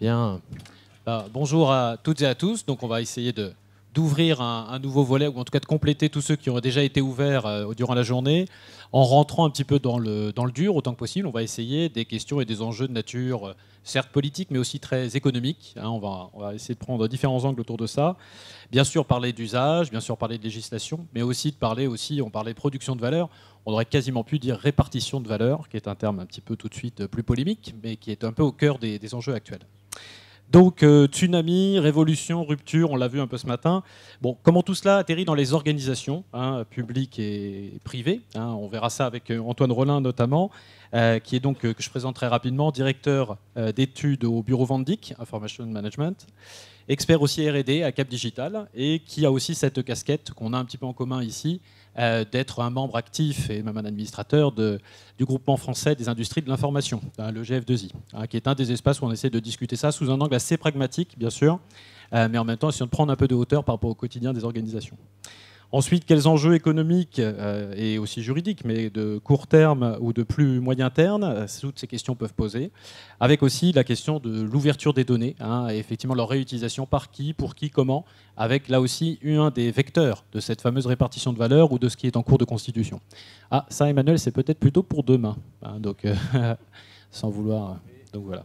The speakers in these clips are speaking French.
Bien. Bonjour à toutes et à tous. Donc, on va essayer d'ouvrir un nouveau volet, ou en tout cas de compléter tous ceux qui ont déjà été ouverts durant la journée, en rentrant un petit peu dans le dur autant que possible. On va essayer des questions et des enjeux de nature, certes politique, mais aussi très économique. Hein. On va essayer de prendre différents angles autour de ça. Bien sûr, parler d'usage, bien sûr, parler de législation, mais aussi de parler aussi, on parlait de production de valeur. On aurait quasiment pu dire répartition de valeur, qui est un terme un petit peu tout de suite plus polémique, mais qui est un peu au cœur des enjeux actuels. Donc, tsunami, révolution, rupture, on l'a vu un peu ce matin. Bon, comment tout cela atterrit dans les organisations, hein, publiques et privées, hein, on verra ça avec Antoine Rollin notamment, qui est donc, que je présente très rapidement, directeur d'études au bureau Vendic, Information Management, expert aussi R&D à Cap Digital, et qui a aussi cette casquette qu'on a un petit peu en commun ici, d'être un membre actif et même un administrateur du groupement français des industries de l'information, hein, le GF2I, hein, qui est un des espaces où on essaie de discuter ça sous un angle assez pragmatique, bien sûr, mais en même temps essayant de prendre un peu de hauteur par rapport au quotidien des organisations. Ensuite, quels enjeux économiques et aussi juridiques, mais de court terme ou de plus moyen terme, toutes ces questions peuvent poser, avec aussi la question de l'ouverture des données, hein, et effectivement leur réutilisation par qui, pour qui, comment, avec là aussi un des vecteurs de cette fameuse répartition de valeur ou de ce qui est en cours de constitution. Ah, ça, Emmanuel, c'est peut-être plutôt pour demain, hein, donc sans vouloir. Donc voilà.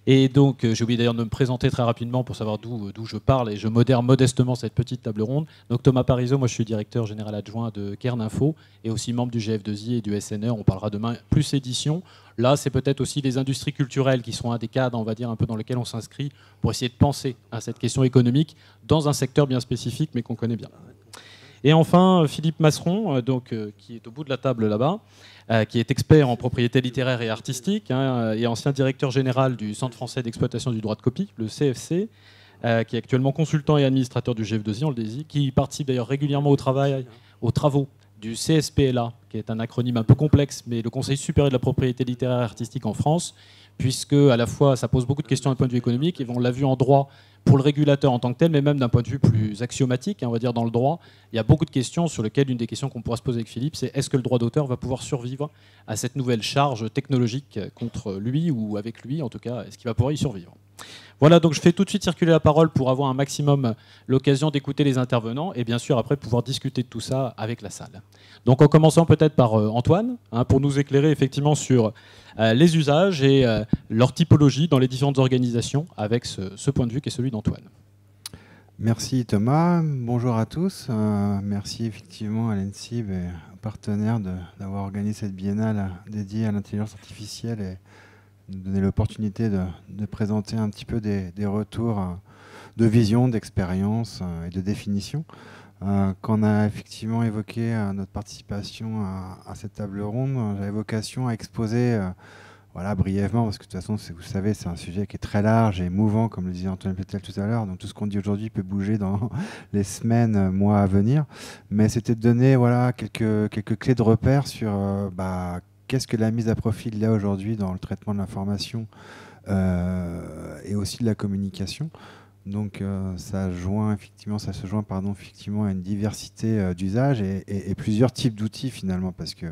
Et donc, j'ai oublié d'ailleurs de me présenter très rapidement pour savoir d'où je parle, et je modère modestement cette petite table ronde. Donc Thomas Parisot, moi je suis directeur général adjoint de Kern Info et aussi membre du GF2I et du SNR. On parlera demain plus édition. Là, c'est peut-être aussi les industries culturelles qui sont un des cadres, on va dire, un peu dans lequel on s'inscrit pour essayer de penser à cette question économique dans un secteur bien spécifique, mais qu'on connaît bien. Et enfin, Philippe Masseron, qui est au bout de la table là-bas, qui est expert en propriété littéraire et artistique, hein, et ancien directeur général du Centre français d'exploitation du droit de copie, le CFC, qui est actuellement consultant et administrateur du GF2I, on le dit, qui participe d'ailleurs régulièrement aux travaux du CSPLA, qui est un acronyme un peu complexe, mais le Conseil supérieur de la propriété littéraire et artistique en France, puisque à la fois ça pose beaucoup de questions d'un point de vue économique, et on l'a vu en droit pour le régulateur en tant que tel, mais même d'un point de vue plus axiomatique, on va dire dans le droit, il y a beaucoup de questions sur lesquelles une des questions qu'on pourra se poser avec Philippe, c'est est-ce que le droit d'auteur va pouvoir survivre à cette nouvelle charge technologique contre lui, ou avec lui en tout cas, est-ce qu'il va pouvoir y survivre? Voilà, donc je fais tout de suite circuler la parole pour avoir un maximum l'occasion d'écouter les intervenants et bien sûr après pouvoir discuter de tout ça avec la salle. Donc en commençant peut-être par Antoine, hein, pour nous éclairer effectivement sur les usages et leur typologie dans les différentes organisations avec ce point de vue qui est celui d'Antoine. Merci Thomas, bonjour à tous. Merci effectivement à l'ENSIB et aux partenaires d'avoir organisé cette biennale dédiée à l'intelligence artificielle et de donner l'opportunité de présenter un petit peu des retours de vision, d'expérience et de définition. Quand on a effectivement évoqué notre participation à cette table ronde, j'avais vocation à exposer voilà, brièvement, parce que de toute façon, vous savez, c'est un sujet qui est très large et mouvant, comme le disait Antoine Pétel tout à l'heure. Donc tout ce qu'on dit aujourd'hui peut bouger dans les semaines, mois à venir. Mais c'était de donner voilà, quelques clés de repère sur qu'est-ce que la mise à profit il y a aujourd'hui dans le traitement de l'information et aussi de la communication. Donc ça se joint effectivement à une diversité d'usages et plusieurs types d'outils finalement, parce que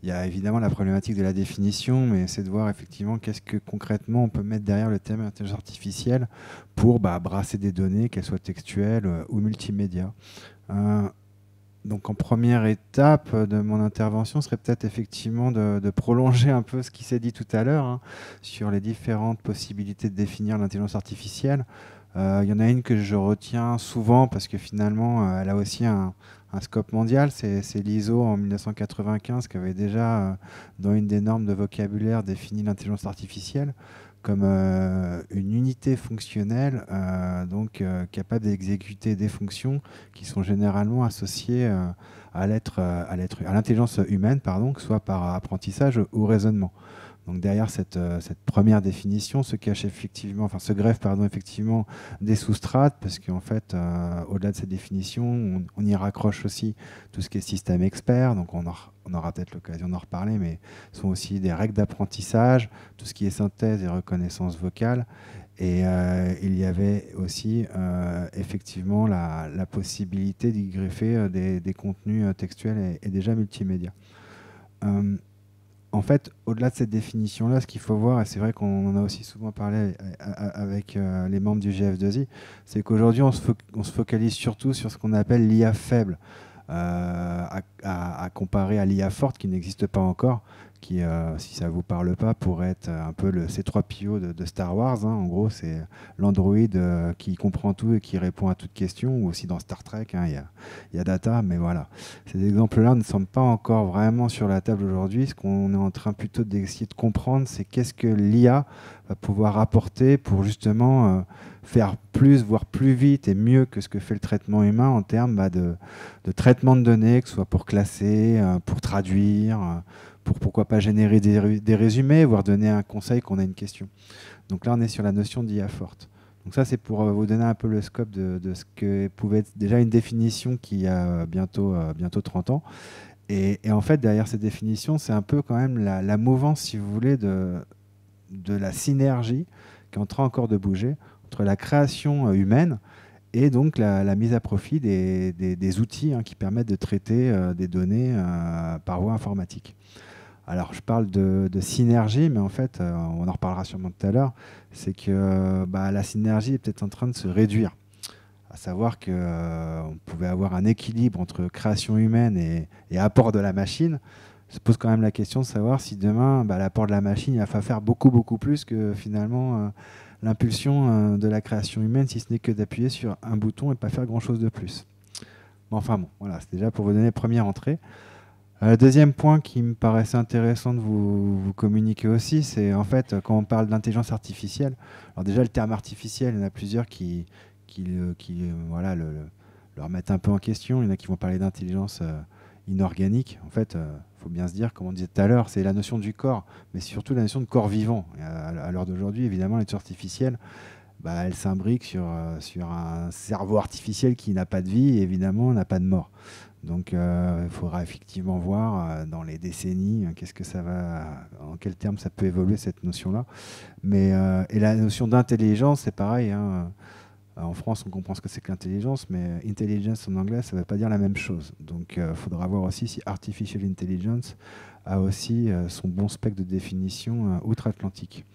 il y a évidemment la problématique de la définition, mais c'est de voir effectivement qu'est-ce que concrètement on peut mettre derrière le thème intelligence artificielle pour brasser des données, qu'elles soient textuelles ou multimédia. Donc en première étape de mon intervention serait peut-être effectivement de prolonger un peu ce qui s'est dit tout à l'heure sur les différentes possibilités de définir l'intelligence artificielle. Il y en a une que je retiens souvent parce que finalement elle a aussi un scope mondial, c'est l'ISO en 1995 qui avait déjà, dans une des normes de vocabulaire, défini l'intelligence artificielle comme une unité fonctionnelle capable d'exécuter des fonctions qui sont généralement associées à l'intelligence humaine, que ce soit par apprentissage ou raisonnement. Donc derrière cette première définition se greffe effectivement des sous-strates, parce qu'en fait, au-delà de cette définition, on y raccroche aussi tout ce qui est système expert, donc on aura peut-être l'occasion d'en reparler, mais ce sont aussi des règles d'apprentissage, tout ce qui est synthèse et reconnaissance vocale, et il y avait aussi effectivement la possibilité d'y greffer des contenus textuels et déjà multimédia. en fait, au-delà de cette définition-là, ce qu'il faut voir, et c'est vrai qu'on en a aussi souvent parlé avec les membres du GF2I, c'est qu'aujourd'hui, on se focalise surtout sur ce qu'on appelle l'IA faible, à comparer à l'IA forte qui n'existe pas encore, qui, si ça ne vous parle pas, pourrait être un peu le C3PO de Star Wars. Hein. En gros, c'est l'android qui comprend tout et qui répond à toute question, ou aussi dans Star Trek, hein, y a Data, mais voilà. Ces exemples-là ne sont pas encore vraiment sur la table aujourd'hui. Ce qu'on est en train plutôt d'essayer de comprendre, c'est qu'est-ce que l'IA va pouvoir apporter pour justement faire plus, voire plus vite et mieux que ce que fait le traitement humain en termes de traitement de données, que ce soit pour classer, pour traduire, pour pourquoi pas générer des résumés, voire donner un conseil quand on a une question. Donc là, on est sur la notion d'IA forte. Donc ça, c'est pour vous donner un peu le scope de ce que pouvait être déjà une définition qui a bientôt 30 ans. Et en fait, derrière cette définition, c'est un peu quand même la mouvance, si vous voulez, de la synergie qui est en train encore de bouger entre la création humaine et donc la mise à profit des outils qui permettent de traiter des données par voie informatique. Alors, je parle de synergie, mais en fait, on en reparlera sûrement tout à l'heure, c'est que la synergie est peut-être en train de se réduire. À savoir qu'on pouvait avoir un équilibre entre création humaine et apport de la machine. Se pose quand même la question de savoir si demain, l'apport de la machine, il va faire beaucoup, beaucoup plus que finalement l'impulsion de la création humaine, si ce n'est que d'appuyer sur un bouton et pas faire grand-chose de plus. Bon, enfin bon, voilà, c'est déjà pour vous donner la première entrée. Le deuxième point qui me paraissait intéressant de vous communiquer aussi, c'est en fait quand on parle d'intelligence artificielle, alors déjà le terme artificiel, il y en a plusieurs qui le remettent un peu en question, il y en a qui vont parler d'intelligence inorganique. En fait, il faut bien se dire, comme on disait tout à l'heure, c'est la notion du corps, mais surtout la notion de corps vivant. Et à l'heure d'aujourd'hui, évidemment, l'intelligence artificielle, elle s'imbrique sur un cerveau artificiel qui n'a pas de vie et évidemment n'a pas de mort. Donc il faudra effectivement voir dans les décennies qu'est-ce que ça va, en quels termes ça peut évoluer cette notion-là. Mais et la notion d'intelligence, c'est pareil. Hein. En France, on comprend ce que c'est que l'intelligence, mais intelligence en anglais, ça ne veut pas dire la même chose. Donc il faudra voir aussi si artificial intelligence a aussi son bon spectre de définition outre-Atlantique.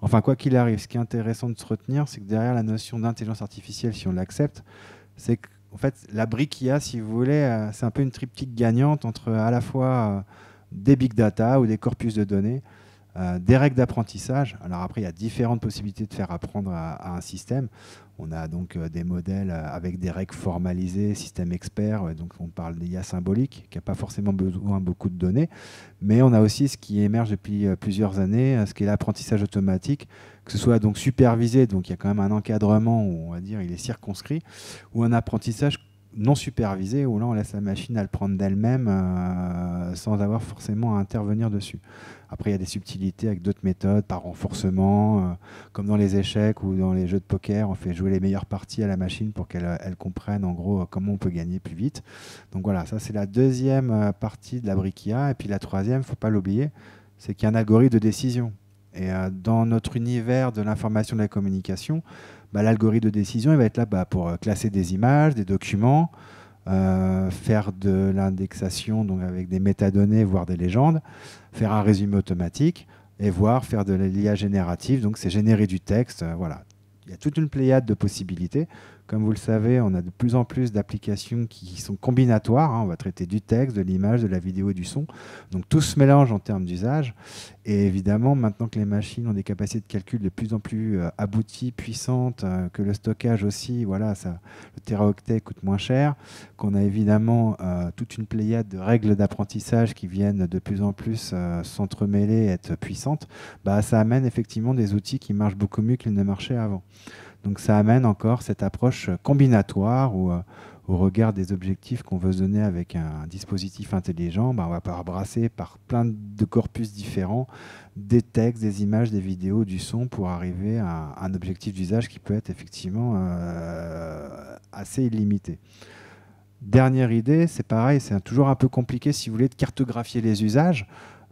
Enfin, quoi qu'il arrive, ce qui est intéressant de se retenir, c'est que derrière la notion d'intelligence artificielle, si on l'accepte, c'est que en fait, la brique IA, si vous voulez, c'est un peu une triptyque gagnante entre à la fois des big data ou des corpus de données, des règles d'apprentissage. Alors après, il y a différentes possibilités de faire apprendre à un système. On a donc des modèles avec des règles formalisées, système expert, donc on parle d'IA symbolique, qui n'a pas forcément besoin de beaucoup de données. Mais on a aussi ce qui émerge depuis plusieurs années, ce qui est l'apprentissage automatique, que ce soit donc supervisé, donc il y a quand même un encadrement où on va dire il est circonscrit, ou un apprentissage non supervisé, où là on laisse la machine à le prendre d'elle-même sans avoir forcément à intervenir dessus. Après il y a des subtilités avec d'autres méthodes, par renforcement, comme dans les échecs ou dans les jeux de poker, on fait jouer les meilleures parties à la machine pour qu'elle comprenne en gros comment on peut gagner plus vite. Donc voilà, ça c'est la deuxième partie de la brique IA. Et puis la troisième, il ne faut pas l'oublier, c'est qu'il y a un algorithme de décision. Et dans notre univers de l'information et de la communication, l'algorithme de décision il va être là pour classer des images, des documents, faire de l'indexation donc avec des métadonnées, voire des légendes, faire un résumé automatique et faire de l'IA générative, donc c'est générer du texte. Voilà. Il y a toute une pléiade de possibilités. Comme vous le savez, on a de plus en plus d'applications qui sont combinatoires. Hein. On va traiter du texte, de l'image, de la vidéo et du son. Donc tout se mélange en termes d'usage. Et évidemment, maintenant que les machines ont des capacités de calcul de plus en plus abouties, puissantes, que le stockage aussi, voilà, le téraoctet coûte moins cher, qu'on a évidemment toute une pléiade de règles d'apprentissage qui viennent de plus en plus s'entremêler, être puissantes, ça amène effectivement des outils qui marchent beaucoup mieux qu'ils ne marchaient avant. Donc ça amène encore cette approche combinatoire où, au regard des objectifs qu'on veut se donner avec un dispositif intelligent, on va pouvoir brasser par plein de corpus différents des textes, des images, des vidéos, du son pour arriver à un objectif d'usage qui peut être effectivement assez illimité. Dernière idée, c'est pareil, c'est toujours un peu compliqué si vous voulez de cartographier les usages.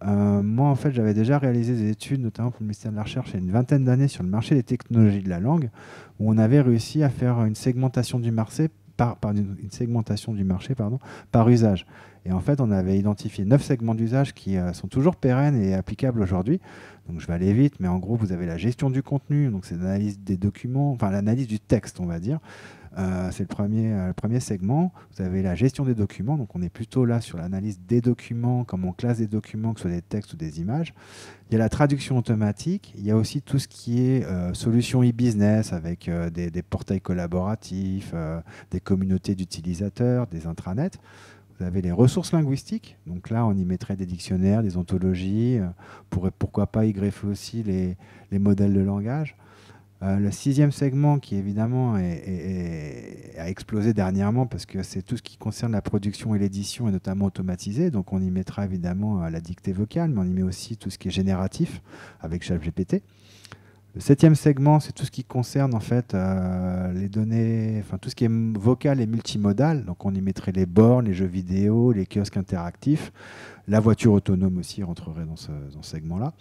Moi, en fait, j'avais déjà réalisé des études, notamment pour le ministère de la Recherche, il y a une vingtaine d'années sur le marché des technologies de la langue, où on avait réussi à faire une segmentation du marché par usage. Et en fait, on avait identifié 9 segments d'usage qui sont toujours pérennes et applicables aujourd'hui. Donc je vais aller vite, mais en gros, vous avez la gestion du contenu, donc c'est l'analyse des documents, enfin l'analyse du texte, on va dire. C'est le premier segment. Vous avez la gestion des documents, donc on est plutôt là sur l'analyse des documents, comment on classe des documents, que ce soit des textes ou des images. Il y a la traduction automatique. Il y a aussi tout ce qui est solution e-business avec des portails collaboratifs, des communautés d'utilisateurs, des intranets. Vous avez les ressources linguistiques. Donc là, on y mettrait des dictionnaires, des ontologies. Pourquoi pas y greffer aussi les modèles de langage. Le 6e segment qui évidemment a explosé dernièrement parce que c'est tout ce qui concerne la production et l'édition et notamment automatisé. Donc on y mettra évidemment la dictée vocale, mais on y met aussi tout ce qui est génératif avec ChatGPT. Le 7e segment, c'est tout ce qui concerne en fait les données, enfin tout ce qui est vocal et multimodal. Donc on y mettrait les bornes, les jeux vidéo, les kiosques interactifs. La voiture autonome aussi rentrerait dans ce segment-là.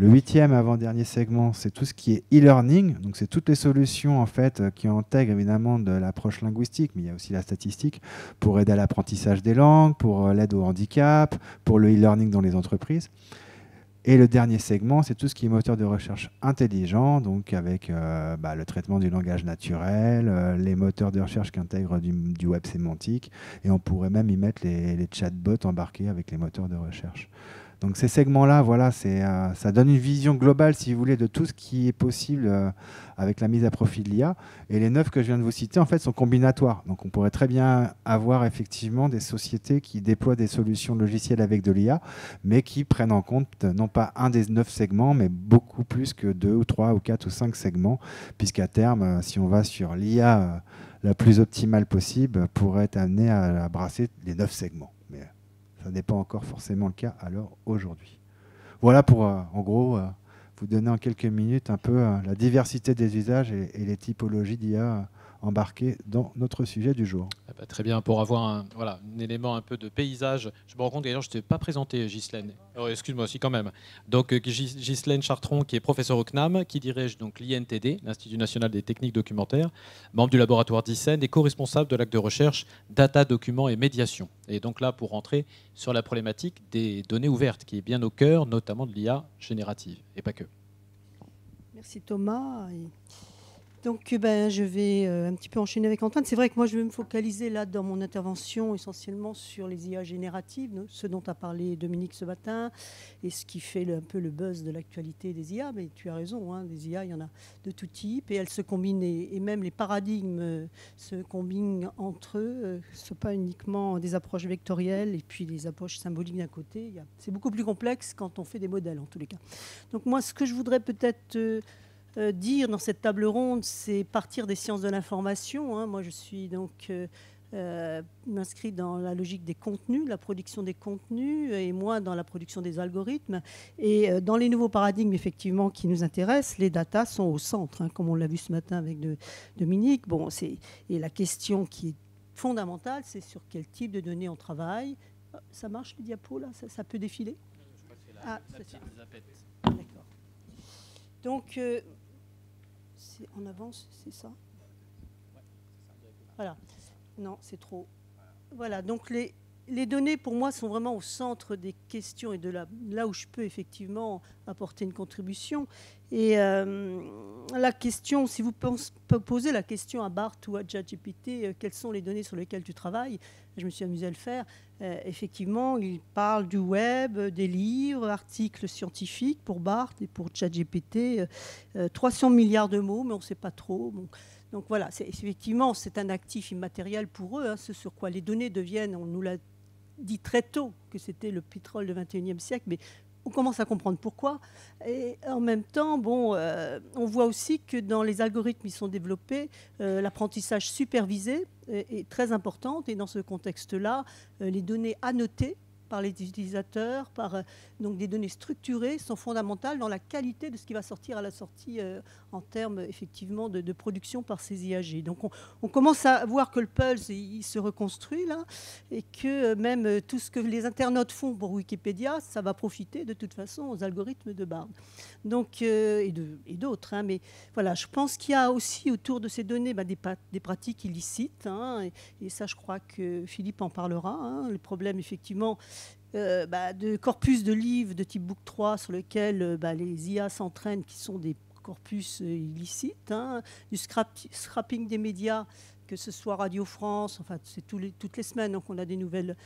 Le 8e avant-dernier segment, c'est tout ce qui est e-learning. Donc, c'est toutes les solutions en fait, qui intègrent évidemment de l'approche linguistique, mais il y a aussi la statistique pour aider à l'apprentissage des langues, pour l'aide au handicap, pour le e-learning dans les entreprises. Et le dernier segment, c'est tout ce qui est moteur de recherche intelligent, donc avec le traitement du langage naturel, les moteurs de recherche qui intègrent du web sémantique, et on pourrait même y mettre les chatbots embarqués avec les moteurs de recherche. Donc ces segments-là, voilà, ça donne une vision globale, si vous voulez, de tout ce qui est possible avec la mise à profit de l'IA. Et les 9 que je viens de vous citer, en fait, sont combinatoires. Donc on pourrait très bien avoir effectivement des sociétés qui déploient des solutions logicielles avec de l'IA, mais qui prennent en compte non pas un des 9 segments, mais beaucoup plus que 2 ou 3 ou 4 ou 5 segments, puisqu'à terme, si on va sur l'IA la plus optimale possible, pourrait être amené à brasser les 9 segments. Mais ça n'est pas encore forcément le cas alors aujourd'hui. Voilà pour, en gros, vous donner en quelques minutes un peu la diversité des usages et les typologies d'IA embarquées dans notre sujet du jour. Ah bah, très bien, pour avoir un élément un peu de paysage. Je me rends compte d'ailleurs, je ne t'ai pas présenté, Ghislaine. Oh, excuse-moi aussi quand même. Donc Ghislaine Chartron, qui est professeure au CNAM, qui dirige donc l'INTD, l'Institut national des techniques documentaires, membre du laboratoire d'ICEN et co-responsable de l'acte de recherche Data, Documents et Médiation. Et donc là, pour rentrer sur la problématique des données ouvertes, qui est bien au cœur, notamment de l'IA générative, et pas que. Merci Thomas. Donc je vais un petit peu enchaîner avec Antoine. C'est vrai que moi je vais me focaliser là dans mon intervention essentiellement sur les IA génératives, ce dont a parlé Dominique ce matin et ce qui fait un peu le buzz de l'actualité des IA. Mais tu as raison, hein, des IA il y en a de tout type et elles se combinent et même les paradigmes se combinent entre eux. Ce ne sont pas uniquement des approches vectorielles et puis des approches symboliques d'un côté. C'est beaucoup plus complexe quand on fait des modèles en tous les cas. Donc moi ce que je voudrais peut-être dire dans cette table ronde, c'est partir des sciences de l'information. Moi, je suis donc inscrit dans la logique des contenus, la production des contenus, et moi dans la production des algorithmes. Et dans les nouveaux paradigmes, effectivement, qui nous intéressent, les datas sont au centre, comme on l'a vu ce matin avec Dominique. Et la question qui est fondamentale, c'est sur quel type de données on travaille. Ça marche, les diapos, là ça peut défiler? Je crois que c'est la petite zapette. D'accord. Donc, on avance, c'est ça? Voilà. Non, c'est trop. Voilà, donc les données, pour moi, sont vraiment au centre des questions et de là où je peux effectivement apporter une contribution. Et la question, si vous posez la question à Bart ou à ChatGPT, quelles sont les données sur lesquelles tu travailles? Je me suis amusée à le faire. Effectivement, il parle du web, des livres, articles scientifiques pour Bart et pour ChatGPT. 300 milliards de mots, mais on ne sait pas trop. Bon. Donc voilà, effectivement, c'est un actif immatériel pour eux, ce sur quoi les données deviennent, on nous l'a dit très tôt que c'était le pétrole du XXIe siècle, mais on commence à comprendre pourquoi. Et en même temps, on voit aussi que dans les algorithmes qui sont développés, l'apprentissage supervisé est très important. Et dans ce contexte-là, les données annotées par les utilisateurs, donc des données structurées sont fondamentales dans la qualité de ce qui va sortir à la sortie en termes effectivement de production par ces IAG. Donc on commence à voir que le Pulse il se reconstruit là et que même tout ce que les internautes font pour Wikipédia, ça va profiter de toute façon aux algorithmes de Bard. Donc, et d'autres. Hein, mais voilà, je pense qu'il y a aussi autour de ces données des pratiques illicites. Hein, et ça, je crois que Philippe en parlera. Hein, le problème effectivement de corpus de livres de type Book 3 sur lesquels les IA s'entraînent, qui sont des corpus illicites, hein, du scrapping des médias, que ce soit Radio France, enfin c'est toutes les semaines donc on a des nouvelles,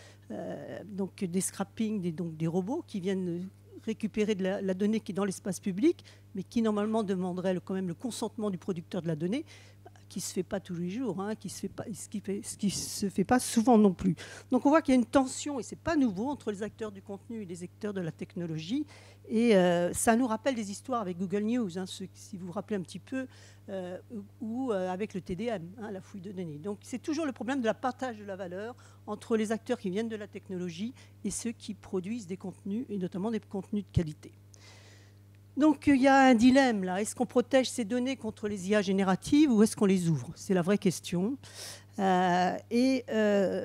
donc des scrappings, donc des robots qui viennent récupérer de la donnée qui est dans l'espace public, mais qui normalement demanderait quand même le consentement du producteur de la donnée, qui ne se fait pas tous les jours, hein, ce qui se fait pas souvent non plus. Donc on voit qu'il y a une tension, et ce n'est pas nouveau, entre les acteurs du contenu et les acteurs de la technologie. Et ça nous rappelle des histoires avec Google News, hein, si vous vous rappelez un petit peu, ou avec le TDM, hein, la fouille de données. Donc c'est toujours le problème de la partage de la valeur entre les acteurs qui viennent de la technologie et ceux qui produisent des contenus, et notamment des contenus de qualité. Donc il y a un dilemme là. Est-ce qu'on protège ces données contre les IA génératives ou est-ce qu'on les ouvre? C'est la vraie question.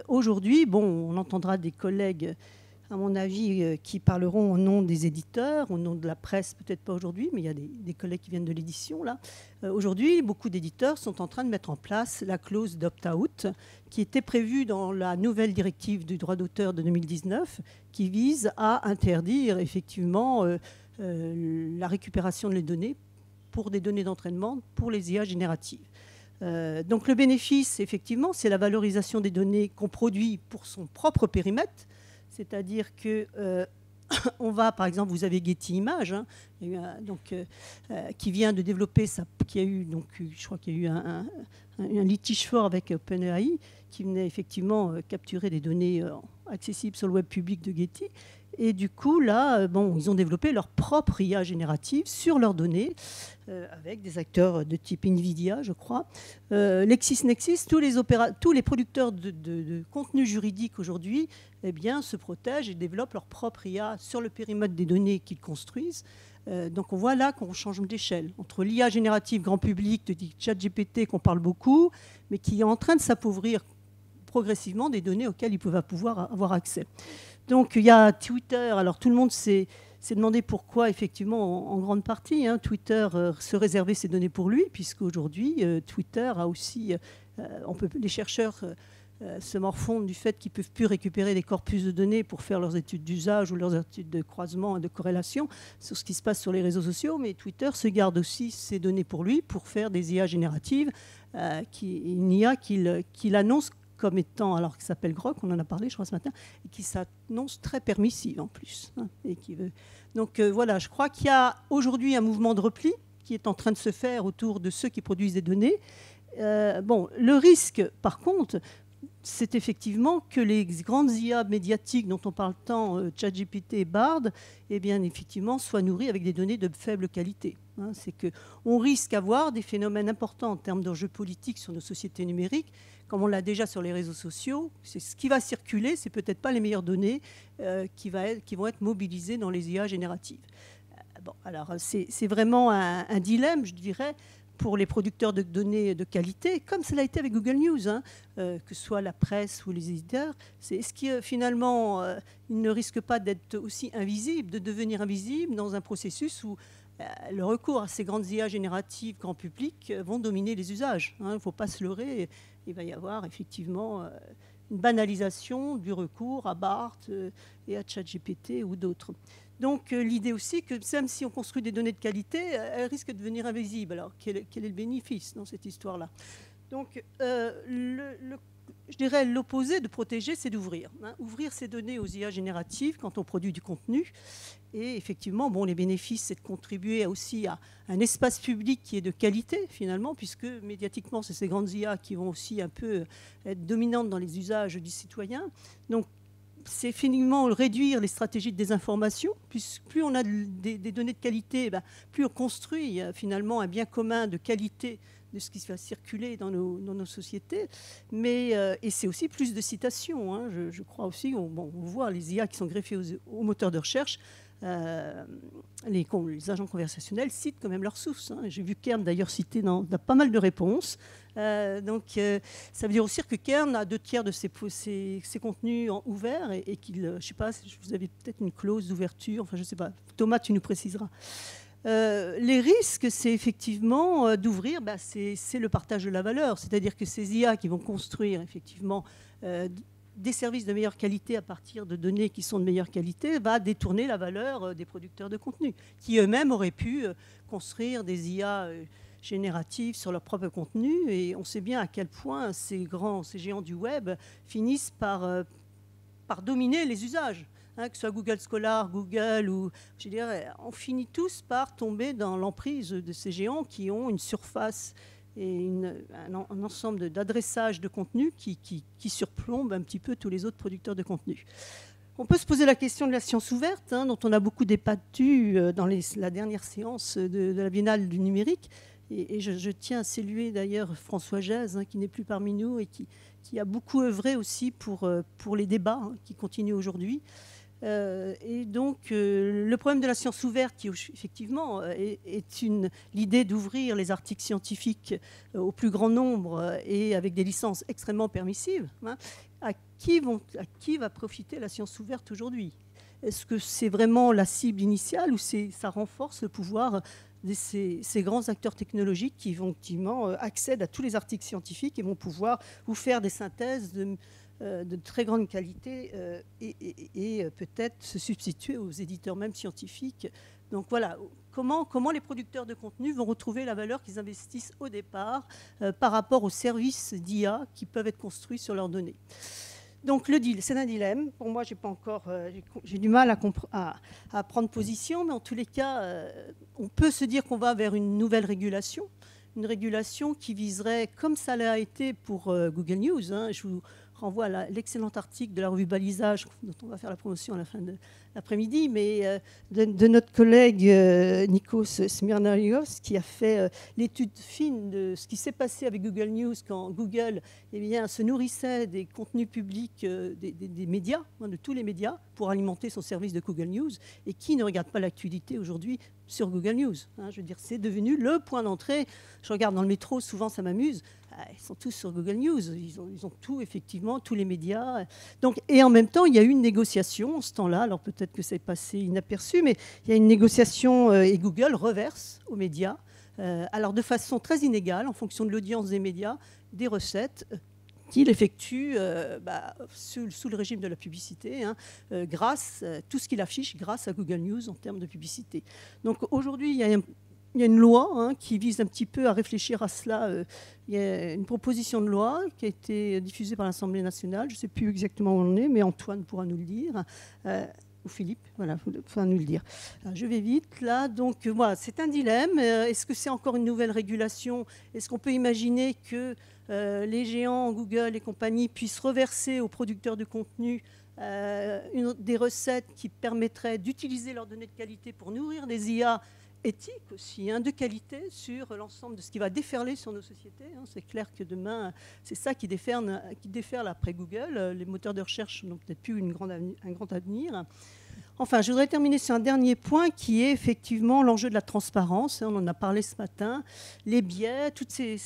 Aujourd'hui, on entendra des collègues, à mon avis, qui parleront au nom des éditeurs, au nom de la presse, peut-être pas aujourd'hui, mais il y a des collègues qui viennent de l'édition là. Aujourd'hui, beaucoup d'éditeurs sont en train de mettre en place la clause d'opt-out qui était prévue dans la nouvelle directive du droit d'auteur de 2019, qui vise à interdire effectivement la récupération de données pour des données d'entraînement pour les IA génératives. Donc le bénéfice, effectivement, c'est la valorisation des données qu'on produit pour son propre périmètre, c'est-à-dire que on va, par exemple, vous avez Getty Images, hein, qui vient de développer qui a eu, donc, je crois qu'il y a eu un litige fort avec OpenAI, qui venait effectivement capturer des données accessibles sur le web public de Getty. Et du coup, là, ils ont développé leur propre IA générative sur leurs données, avec des acteurs de type NVIDIA, je crois. LexisNexis, tous les producteurs de contenu juridique aujourd'hui se protègent et développent leur propre IA sur le périmètre des données qu'ils construisent. Donc on voit là qu'on change d'échelle entre l'IA générative grand public de ChatGPT qu'on parle beaucoup, mais qui est en train de s'appauvrir progressivement des données auxquelles ils peuvent pouvoir avoir accès. Donc il y a Twitter, alors tout le monde s'est demandé pourquoi effectivement en grande partie Twitter se réservait ces données pour lui, puisqu'aujourd'hui Twitter a aussi, les chercheurs se morfondent du fait qu'ils ne peuvent plus récupérer des corpus de données pour faire leurs études d'usage ou leurs études de croisement et de corrélation sur ce qui se passe sur les réseaux sociaux, mais Twitter se garde aussi ces données pour lui pour faire des IA génératives, une IA qu'il annonce comme étant, alors qui s'appelle Grok, on en a parlé je crois ce matin, et qui s'annonce très permissive en plus. Donc voilà, je crois qu'il y a aujourd'hui un mouvement de repli qui est en train de se faire autour de ceux qui produisent des données. Le risque, par contre, c'est effectivement que les grandes IA médiatiques dont on parle tant, ChatGPT et Bard, effectivement, soient nourries avec des données de faible qualité. C'est qu'on risque d'avoir des phénomènes importants en termes d'enjeux politiques sur nos sociétés numériques, comme on l'a déjà sur les réseaux sociaux. C'est ce qui va circuler, c'est peut-être pas les meilleures données qui vont être mobilisées dans les IA génératives. Alors c'est vraiment un dilemme, je dirais, pour les producteurs de données de qualité, comme cela a été avec Google News, que ce soit la presse ou les éditeurs. Est-ce que finalement, ils ne risquent pas d'être aussi invisibles, de devenir invisibles dans un processus où le recours à ces grandes IA génératives grand public vont dominer les usages. Il ne faut pas se leurrer. Il va y avoir effectivement une banalisation du recours à Bard et à ChatGPT ou d'autres. Donc l'idée aussi que même si on construit des données de qualité, elles risquent de devenir invisibles. Alors quel est le bénéfice dans cette histoire-là? Donc je dirais l'opposé de protéger, c'est d'ouvrir. Ouvrir ces données aux IA génératives quand on produit du contenu. Et effectivement, les bénéfices, c'est de contribuer aussi à un espace public qui est de qualité, finalement, puisque médiatiquement, c'est ces grandes IA qui vont aussi un peu être dominantes dans les usages du citoyen. Donc, c'est finalement réduire les stratégies de désinformation. Plus on a des données de qualité, plus on construit finalement un bien commun de qualité de ce qui va circuler dans nos sociétés. Mais, et c'est aussi plus de citations. Hein. Je crois aussi, on voit les IA qui sont greffés aux moteurs de recherche. Les agents conversationnels citent quand même leurs sources. Hein. J'ai vu Kern d'ailleurs citer dans pas mal de réponses. Donc ça veut dire aussi que Kern a 2/3 de ses contenus en ouverts et qu'il, je ne sais pas, vous avez peut-être une clause d'ouverture, enfin je ne sais pas. Thomas, tu nous préciseras. Les risques, c'est effectivement d'ouvrir, c'est le partage de la valeur. C'est-à-dire que ces IA qui vont construire effectivement des services de meilleure qualité à partir de données qui sont de meilleure qualité, va détourner la valeur des producteurs de contenu, qui eux-mêmes auraient pu construire des IA génératives sur leur propre contenu. Et on sait bien à quel point ces géants du web finissent par dominer les usages. Hein, que ce soit Google Scholar, Google, ou je dirais, on finit tous par tomber dans l'emprise de ces géants qui ont une surface et un ensemble d'adressages de contenu qui surplombe un petit peu tous les autres producteurs de contenu. On peut se poser la question de la science ouverte, hein, dont on a beaucoup débattu dans la dernière séance de la Biennale du numérique. Et je tiens à saluer d'ailleurs François Gèze, hein, qui n'est plus parmi nous et qui a beaucoup œuvré aussi pour les débats qui continuent aujourd'hui. Et donc, le problème de la science ouverte, qui effectivement est l'idée d'ouvrir les articles scientifiques au plus grand nombre et avec des licences extrêmement permissives, hein, à qui va profiter la science ouverte aujourd'hui? Est-ce que c'est vraiment la cible initiale ou ça renforce le pouvoir de ces grands acteurs technologiques qui effectivement accèdent à tous les articles scientifiques et vont pouvoir vous faire des synthèses de très grande qualité et peut-être se substituer aux éditeurs même scientifiques. Donc voilà, comment les producteurs de contenu vont retrouver la valeur qu'ils investissent au départ par rapport aux services d'IA qui peuvent être construits sur leurs données. Donc le deal, c'est un dilemme. Pour moi, j'ai du mal à prendre position, mais en tous les cas, on peut se dire qu'on va vers une nouvelle régulation. Une régulation qui viserait, comme ça l'a été pour Google News, hein, je vous renvoie à l'excellent article de la revue Balisage, dont on va faire la promotion à la fin de l'après-midi, mais de notre collègue Nikos Smirnarios, qui a fait l'étude fine de ce qui s'est passé avec Google News quand Google se nourrissait des contenus publics des médias, hein, de tous les médias, pour alimenter son service de Google News, et qui ne regarde pas l'actualité aujourd'hui sur Google News. Hein, je veux dire, c'est devenu le point d'entrée. Je regarde dans le métro, souvent ça m'amuse. Ils sont tous sur Google News. Ils ont tout, effectivement, tous les médias. Donc, et en même temps, il y a eu une négociation en ce temps-là. Alors peut-être que c'est passé inaperçu, mais il y a une négociation et Google reverse aux médias, alors de façon très inégale, en fonction de l'audience des médias, des recettes qu'il effectue sous le régime de la publicité, hein, tout ce qu'il affiche grâce à Google News en termes de publicité. Donc aujourd'hui, il y a une loi, hein, qui vise un petit peu à réfléchir à cela. Il y a une proposition de loi qui a été diffusée par l'Assemblée nationale. Je ne sais plus exactement où on est, mais Antoine pourra nous le dire. Ou Philippe, voilà, pourra nous le dire. Alors, je vais vite, là. Donc, voilà, c'est un dilemme. Est-ce que c'est encore une nouvelle régulation? Est-ce qu'on peut imaginer que les géants, Google et compagnie, puissent reverser aux producteurs de contenu des recettes qui permettraient d'utiliser leurs données de qualité pour nourrir des IA éthique aussi, hein, de qualité sur l'ensemble de ce qui va déferler sur nos sociétés. Hein. C'est clair que demain, c'est ça qui déferle après Google. Les moteurs de recherche n'ont peut-être plus un grand avenir. Enfin, je voudrais terminer sur un dernier point qui est effectivement l'enjeu de la transparence. On en a parlé ce matin. Les biais, tous ces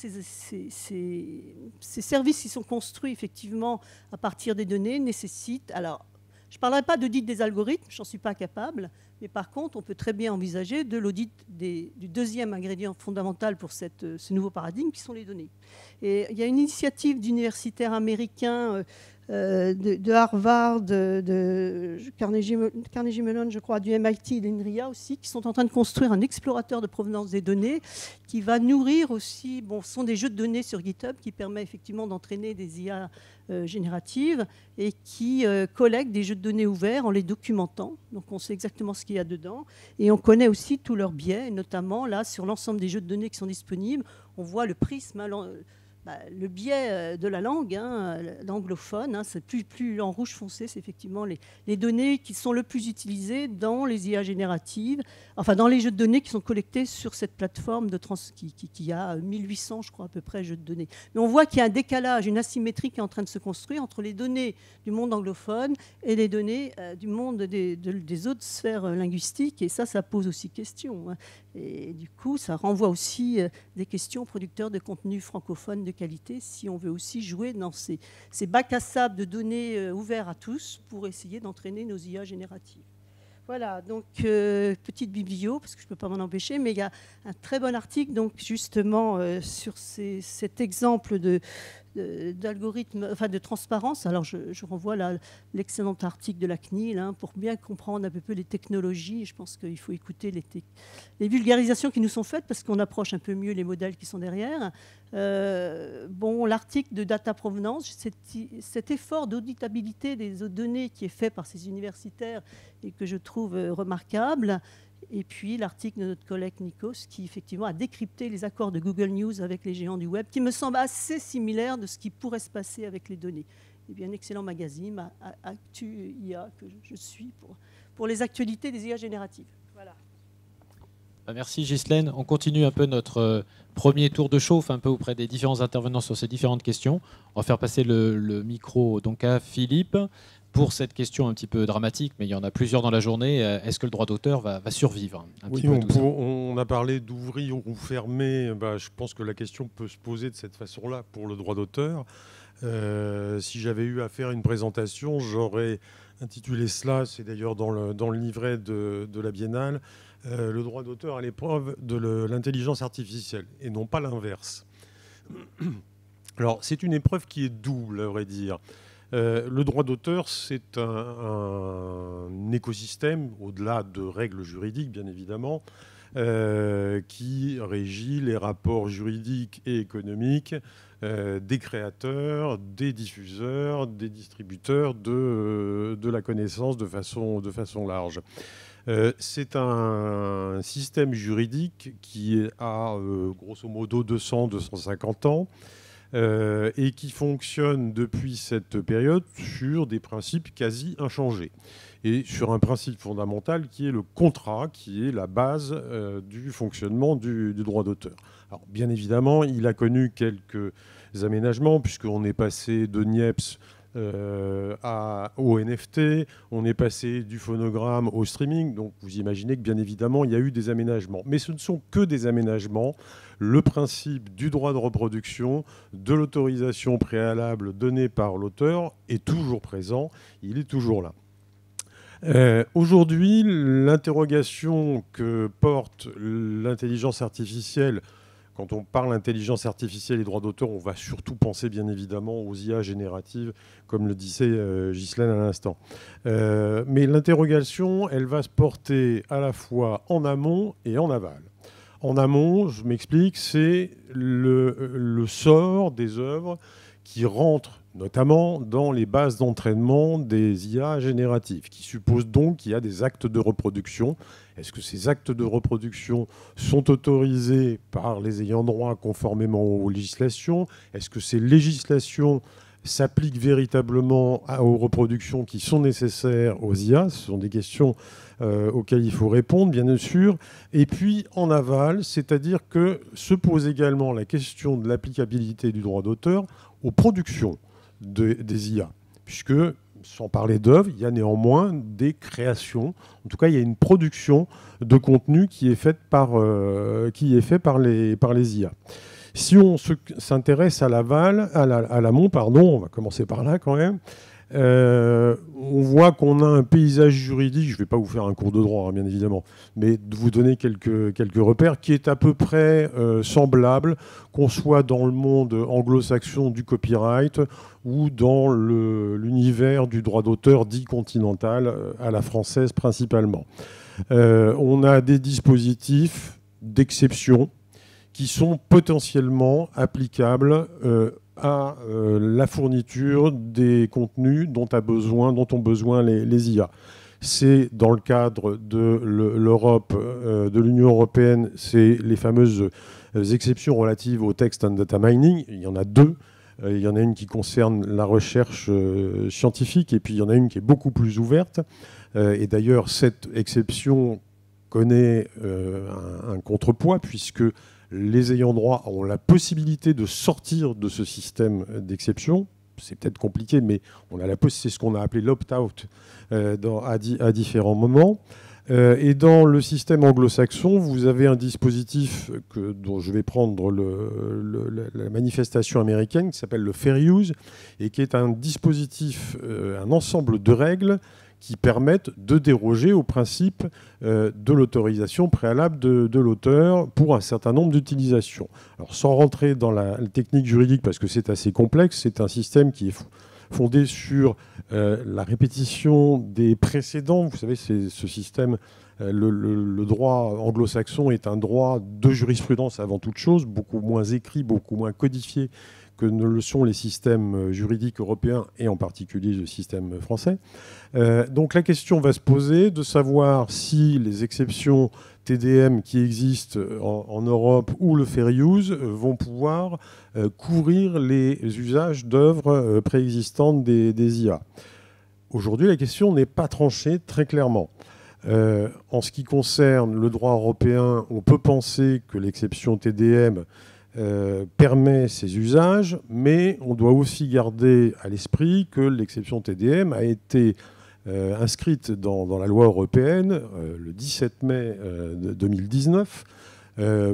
services qui sont construits effectivement à partir des données nécessitent... Alors, je ne parlerai pas d'audit des algorithmes, je n'en suis pas capable, mais par contre, on peut très bien envisager de l'audit du deuxième ingrédient fondamental pour ce nouveau paradigme, qui sont les données. Et il y a une initiative d'universitaires américains de Harvard, de Carnegie Mellon, je crois, du MIT et de l'INRIA aussi, qui sont en train de construire un explorateur de provenance des données qui va nourrir aussi, ce sont des jeux de données sur GitHub qui permet effectivement d'entraîner des IA génératives et qui collectent des jeux de données ouverts en les documentant. Donc on sait exactement ce qu'il y a dedans et on connaît aussi tous leurs biais, notamment là sur l'ensemble des jeux de données qui sont disponibles. On voit le prisme, le biais de la langue, l'anglophone. C'est plus en rouge foncé, c'est effectivement les données qui sont le plus utilisées dans les IA génératives, enfin dans les jeux de données qui sont collectés sur cette plateforme qui a 1800, je crois, à peu près, jeux de données. Mais on voit qu'il y a un décalage, une asymétrie qui est en train de se construire entre les données du monde anglophone et les données du monde des autres sphères linguistiques. Et ça pose aussi question. Et du coup, ça renvoie aussi des questions aux producteurs de contenu francophone de qualité, si on veut aussi jouer dans ces bacs à sable de données ouverts à tous pour essayer d'entraîner nos IA génératives. Voilà, donc petite biblio, parce que je ne peux pas m'en empêcher, mais il y a un très bon article donc, justement sur cet exemple d'algorithme, enfin de transparence. Alors je renvoie l'excellent article de la CNIL pour bien comprendre un peu les technologies. Je pense qu'il faut écouter les vulgarisations qui nous sont faites parce qu'on approche un peu mieux les modèles qui sont derrière. L'article de Data Provenance, cet effort d'auditabilité des données qui est fait par ces universitaires et que je trouve remarquable. Et puis l'article de notre collègue Nikos qui effectivement a décrypté les accords de Google News avec les géants du web, qui me semble assez similaire de ce qui pourrait se passer avec les données. Et bien, un excellent magazine, Actu IA, que je suis pour les actualités des IA génératives. Voilà. Merci Ghislaine. On continue un peu notre premier tour de chauffe un peu auprès des différents intervenants sur ces différentes questions. On va faire passer le micro donc à Philippe. Pour cette question un petit peu dramatique, mais il y en a plusieurs dans la journée, est-ce que le droit d'auteur va survivre on a parlé d'ouvrir ou fermer. Je pense que la question peut se poser de cette façon-là pour le droit d'auteur. Si j'avais eu à faire une présentation, j'aurais intitulé cela, c'est d'ailleurs dans le livret de la Biennale, le droit d'auteur à l'épreuve de l'intelligence artificielle, et non pas l'inverse. Alors, c'est une épreuve qui est double, à vrai dire. Le droit d'auteur, c'est un écosystème, au-delà de règles juridiques, bien évidemment, qui régit les rapports juridiques et économiques des créateurs, des diffuseurs, des distributeurs de la connaissance de façon large. C'est un système juridique qui a grosso modo 200-250 ans, et qui fonctionne depuis cette période sur des principes quasi inchangés et sur un principe fondamental qui est le contrat, qui est la base du fonctionnement du droit d'auteur. Alors, bien évidemment, il a connu quelques aménagements puisqu'on est passé de Niepce au NFT, on est passé du phonogramme au streaming, donc vous imaginez que bien évidemment il y a eu des aménagements. Mais ce ne sont que des aménagements. Le principe du droit de reproduction, de l'autorisation préalable donnée par l'auteur est toujours présent, il est toujours là. Aujourd'hui, l'interrogation que porte l'intelligence artificielle, quand on parle intelligence artificielle et droit d'auteur, on va surtout penser bien évidemment aux IA génératives, comme le disait Ghislaine à l'instant. Mais l'interrogation, elle va se porter à la fois en amont et en aval. En amont, je m'explique, c'est le sort des œuvres qui rentrent notamment dans les bases d'entraînement des IA génératives, qui suppose donc qu'il y a des actes de reproduction. Est-ce que ces actes de reproduction sont autorisés par les ayants droit conformément aux législations? Est-ce que ces législations s'appliquent véritablement aux reproductions qui sont nécessaires aux IA? Ce sont des questions auxquelles il faut répondre, bien sûr. Et puis, en aval, c'est-à-dire que se pose également la question de l'applicabilité du droit d'auteur aux productions des IA, puisque, sans parler d'œuvres, il y a néanmoins des créations. En tout cas, il y a une production de contenu qui est faite par les IA. Si on s'intéresse à l'amont, on va commencer par là quand même, on voit qu'on a un paysage juridique, je ne vais pas vous faire un cours de droit, bien évidemment, mais de vous donner quelques repères, qui est à peu près semblable, qu'on soit dans le monde anglo-saxon du copyright ou dans l'univers du droit d'auteur dit continental, à la française principalement. On a des dispositifs d'exception qui sont potentiellement applicables à la fourniture des contenus dont ont besoin les IA. c'est dans le cadre de l'Europe, de l'Union européenne, c'est les fameuses exceptions relatives au text and data mining. Il y en a deux. Il y en a une qui concerne la recherche scientifique et puis il y en a une qui est beaucoup plus ouverte. Et d'ailleurs, cette exception connaît un contrepoids puisque les ayants droit ont la possibilité de sortir de ce système d'exception. C'est peut-être compliqué, mais c'est ce qu'on a appelé l'opt-out à différents moments. Et dans le système anglo-saxon, vous avez un dispositif dont je vais prendre la manifestation américaine, qui s'appelle le Fair Use, et qui est un dispositif, un ensemble de règles qui permettent de déroger au principe de l'autorisation préalable de l'auteur pour un certain nombre d'utilisations. Alors, sans rentrer dans la technique juridique, parce que c'est assez complexe, c'est un système qui est fondé sur la répétition des précédents. Vous savez, c'est ce système, le droit anglo-saxon est un droit de jurisprudence avant toute chose, beaucoup moins écrit, beaucoup moins codifié que ne le sont les systèmes juridiques européens et en particulier le système français. Donc la question va se poser de savoir si les exceptions TDM qui existent en Europe ou le Fair Use vont pouvoir couvrir les usages d'œuvres préexistantes des IA. Aujourd'hui, la question n'est pas tranchée très clairement. En ce qui concerne le droit européen, on peut penser que l'exception TDM permet ces usages, mais on doit aussi garder à l'esprit que l'exception TDM a été inscrite dans la loi européenne le 17 mai 2019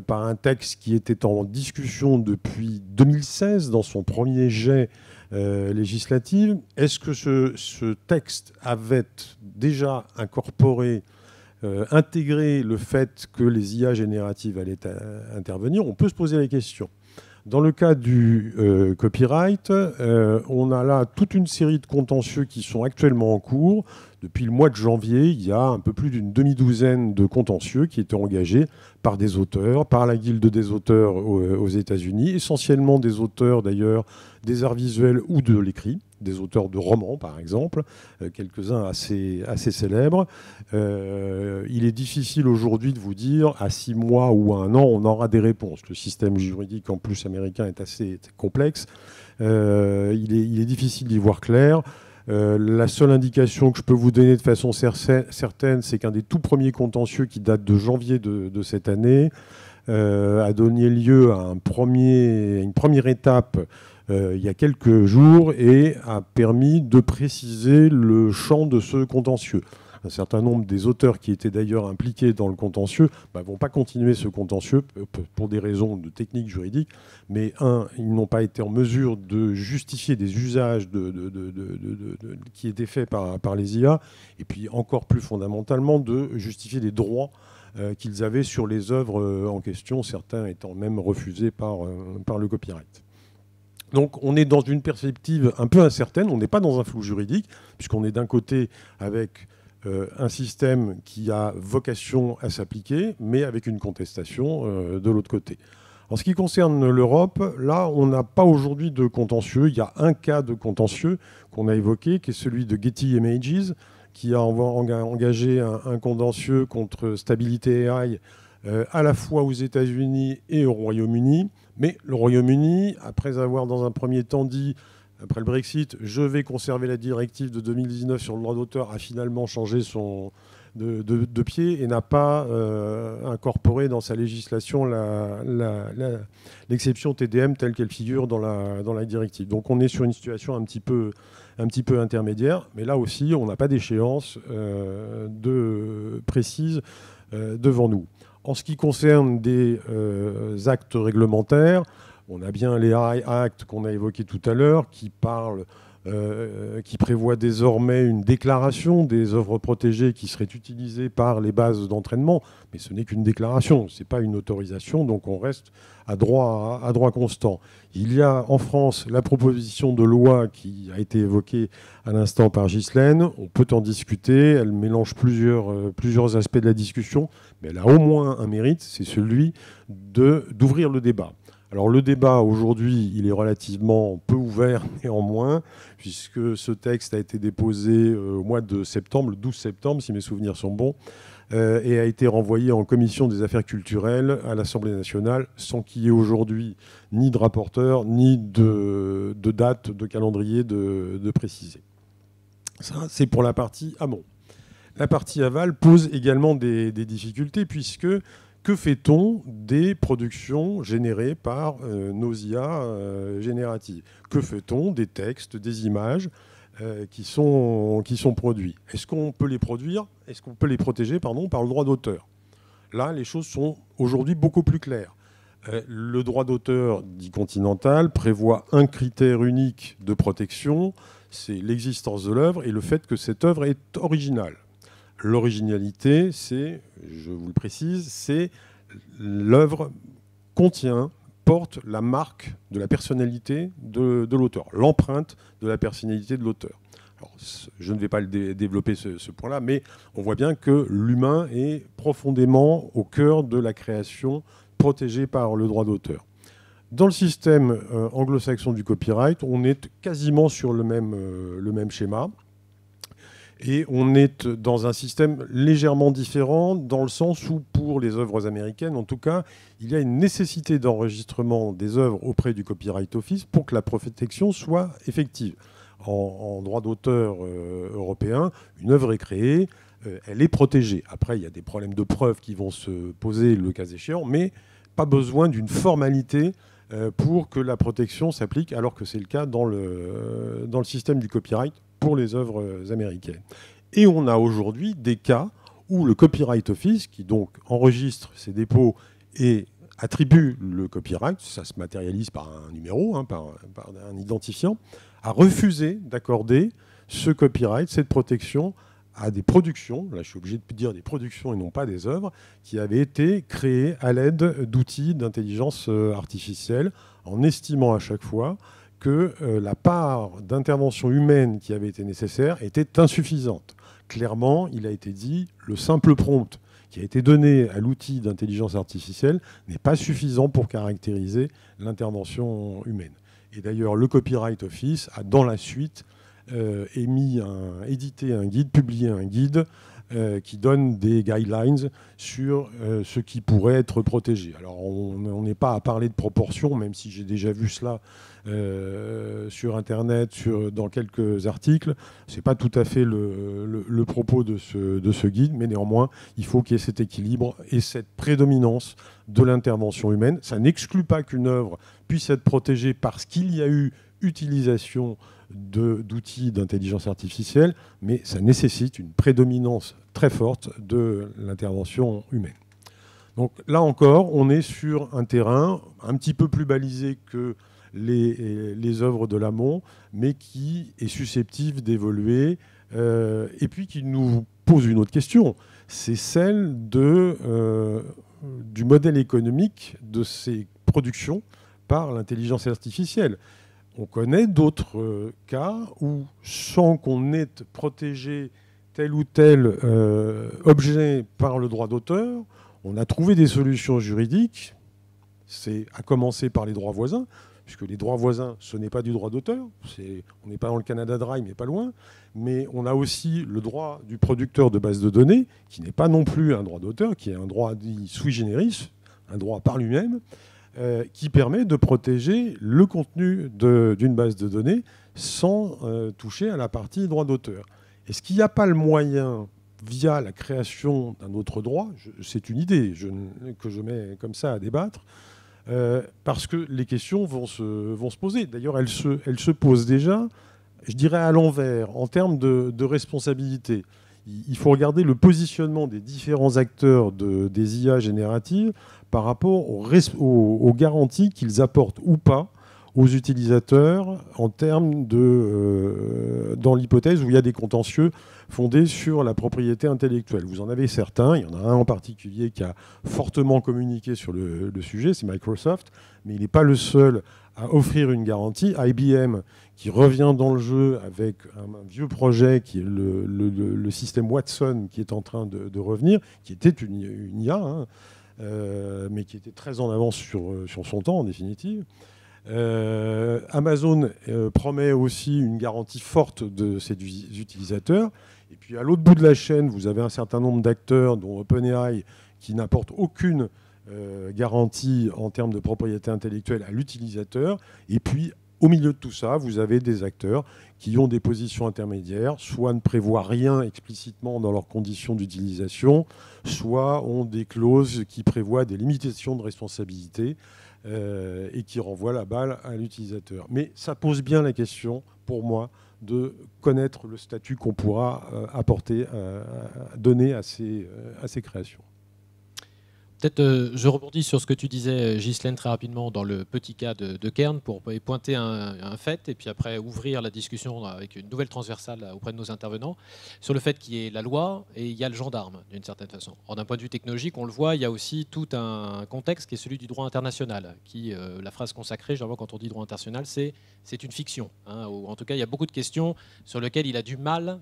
par un texte qui était en discussion depuis 2016 dans son premier jet législatif. Est-ce que ce texte avait déjà incorporé intégrer le fait que les IA génératives allaient intervenir? On peut se poser la question. Dans le cas du copyright, on a là toute une série de contentieux qui sont actuellement en cours. Depuis le mois de janvier, il y a un peu plus d'une demi-douzaine de contentieux qui étaient engagés par des auteurs, par la Guilde des auteurs aux États-Unis, essentiellement des auteurs d'ailleurs des arts visuels ou de l'écrit, des auteurs de romans par exemple, quelques-uns assez célèbres. Il est difficile aujourd'hui de vous dire à 6 mois ou à 1 an on aura des réponses. Le système juridique en plus américain est assez complexe. Il est difficile d'y voir clair. La seule indication que je peux vous donner de façon certaine, c'est qu'un des tout premiers contentieux qui date de janvier de cette année a donné lieu à une première étape il y a quelques jours et a permis de préciser le champ de ce contentieux. Un certain nombre des auteurs qui étaient d'ailleurs impliqués dans le contentieux ne vont pas continuer ce contentieux pour des raisons de technique juridique, mais ils n'ont pas été en mesure de justifier des usages qui étaient faits par les IA, et puis encore plus fondamentalement de justifier des droits qu'ils avaient sur les œuvres en question, certains étant même refusés par le copyright. Donc on est dans une perspective un peu incertaine, on n'est pas dans un flou juridique, puisqu'on est d'un côté avec un système qui a vocation à s'appliquer, mais avec une contestation de l'autre côté. En ce qui concerne l'Europe, là, on n'a pas aujourd'hui de contentieux. Il y a un cas de contentieux qu'on a évoqué, qui est celui de Getty Images, qui a engagé un contentieux contre Stability AI à la fois aux États-Unis et au Royaume-Uni. Mais le Royaume-Uni, après avoir dans un premier temps dit, après le Brexit, je vais conserver la directive de 2019 sur le droit d'auteur, a finalement changé de pied et n'a pas incorporé dans sa législation l'exception TDM telle qu'elle figure dans la directive. Donc on est sur une situation un petit peu intermédiaire, mais là aussi on n'a pas d'échéance précise devant nous. En ce qui concerne des actes réglementaires, on a bien les AI Act qu'on a évoqué tout à l'heure, qui prévoit désormais une déclaration des œuvres protégées qui seraient utilisées par les bases d'entraînement, mais ce n'est qu'une déclaration, ce n'est pas une autorisation, donc on reste à droit constant. Il y a en France la proposition de loi qui a été évoquée à l'instant par Ghislaine, on peut en discuter, elle mélange plusieurs aspects de la discussion, mais elle a au moins un mérite, c'est celui d'ouvrir le débat. Alors le débat aujourd'hui, il est relativement peu ouvert néanmoins, puisque ce texte a été déposé au mois de septembre, le 12 septembre, si mes souvenirs sont bons, et a été renvoyé en commission des affaires culturelles à l'Assemblée nationale, sans qu'il y ait aujourd'hui ni de rapporteur, ni de date, de calendrier de préciser. Ça, c'est pour la partie amont. La partie aval pose également des difficultés, puisque que fait-on des productions générées par nos IA génératives? Que fait-on des textes, des images qui sont produits? Est-ce qu'on peut les produire? Est-ce qu'on peut les protéger, par le droit d'auteur? Là, les choses sont aujourd'hui beaucoup plus claires. Le droit d'auteur dit continental prévoit un critère unique de protection, c'est l'existence de l'œuvre et le fait que cette œuvre est originale. L'originalité, c'est, je vous le précise, c'est l'œuvre porte la marque de la personnalité de l'auteur, l'empreinte de la personnalité de l'auteur. Alors, je ne vais pas développer ce point-là, mais on voit bien que l'humain est profondément au cœur de la création protégée par le droit d'auteur. Dans le système anglo-saxon du copyright, on est quasiment sur le même schéma. Et on est dans un système légèrement différent, dans le sens où, pour les œuvres américaines, en tout cas, il y a une nécessité d'enregistrement des œuvres auprès du Copyright Office pour que la protection soit effective. En droit d'auteur européen, une œuvre est créée, elle est protégée. Après, il y a des problèmes de preuve qui vont se poser le cas échéant, mais pas besoin d'une formalité pour que la protection s'applique, alors que c'est le cas dans le système du copyright pour les œuvres américaines. Et on a aujourd'hui des cas où le Copyright Office, qui donc enregistre ses dépôts et attribue le copyright, ça se matérialise par un numéro, par un identifiant, a refusé d'accorder ce copyright, cette protection à des productions, là je suis obligé de dire des productions et non pas des œuvres, qui avaient été créées à l'aide d'outils d'intelligence artificielle, en estimant à chaque fois que la part d'intervention humaine qui avait été nécessaire était insuffisante. Clairement, il a été dit, le simple prompt qui a été donné à l'outil d'intelligence artificielle n'est pas suffisant pour caractériser l'intervention humaine. Et d'ailleurs, le Copyright Office a, dans la suite, édité un guide, publié un guide qui donne des guidelines sur ce qui pourrait être protégé. Alors, on n'est pas à parler de proportion, même si j'ai déjà vu cela sur Internet, dans quelques articles. Ce n'est pas tout à fait le propos de ce guide, mais néanmoins, il faut qu'il y ait cet équilibre et cette prédominance de l'intervention humaine. Ça n'exclut pas qu'une œuvre puisse être protégée parce qu'il y a eu utilisation d'outils d'intelligence artificielle, mais ça nécessite une prédominance très forte de l'intervention humaine. Donc là encore, on est sur un terrain un petit peu plus balisé que les œuvres de l'amont, mais qui est susceptible d'évoluer, et puis qui nous pose une autre question, c'est celle du modèle économique de ces productions par l'intelligence artificielle. On connaît d'autres cas où, sans qu'on ait protégé tel ou tel objet par le droit d'auteur, on a trouvé des solutions juridiques, c'est à commencer par les droits voisins, puisque les droits voisins, ce n'est pas du droit d'auteur, on n'est pas dans le Canada Dry, mais pas loin, mais on a aussi le droit du producteur de base de données, qui n'est pas non plus un droit d'auteur, qui est un droit dit sui generis, un droit par lui-même, qui permet de protéger le contenu d'une base de données sans toucher à la partie droit d'auteur. Est-ce qu'il n'y a pas le moyen, via la création d'un autre droit, c'est une idée que je mets comme ça à débattre, parce que les questions vont se poser. D'ailleurs, elles se posent déjà, je dirais à l'envers, en termes de responsabilité. Il faut regarder le positionnement des différents acteurs des IA génératives par rapport aux garanties qu'ils apportent ou pas aux utilisateurs en termes dans l'hypothèse où il y a des contentieux fondés sur la propriété intellectuelle. Vous en avez certains, il y en a un en particulier qui a fortement communiqué sur le sujet, c'est Microsoft, mais il n'est pas le seul à offrir une garantie. IBM, qui revient dans le jeu avec un vieux projet qui est le système Watson, qui est en train de revenir, qui était une IA, mais qui était très en avance sur son temps en définitive. Amazon promet aussi une garantie forte de ses utilisateurs. Et puis à l'autre bout de la chaîne, vous avez un certain nombre d'acteurs, dont OpenAI, qui n'apportent aucune garantie en termes de propriété intellectuelle à l'utilisateur. Et puis au milieu de tout ça, vous avez des acteurs qui ont des positions intermédiaires, soit ne prévoient rien explicitement dans leurs conditions d'utilisation, soit ont des clauses qui prévoient des limitations de responsabilité et qui renvoient la balle à l'utilisateur. Mais ça pose bien la question, pour moi, de connaître le statut qu'on pourra donner à ces créations. Peut-être je rebondis sur ce que tu disais, Ghislaine, très rapidement dans le petit cas de Kern pour pointer un fait et puis après ouvrir la discussion avec une nouvelle transversale auprès de nos intervenants sur le fait qu'il y ait la loi et il y a le gendarme d'une certaine façon. Or, d'un point de vue technologique, on le voit, il y a aussi tout un contexte qui est celui du droit international qui, la phrase consacrée, généralement quand on dit droit international, c'est une fiction. Ou en tout cas, il y a beaucoup de questions sur lesquelles il a du mal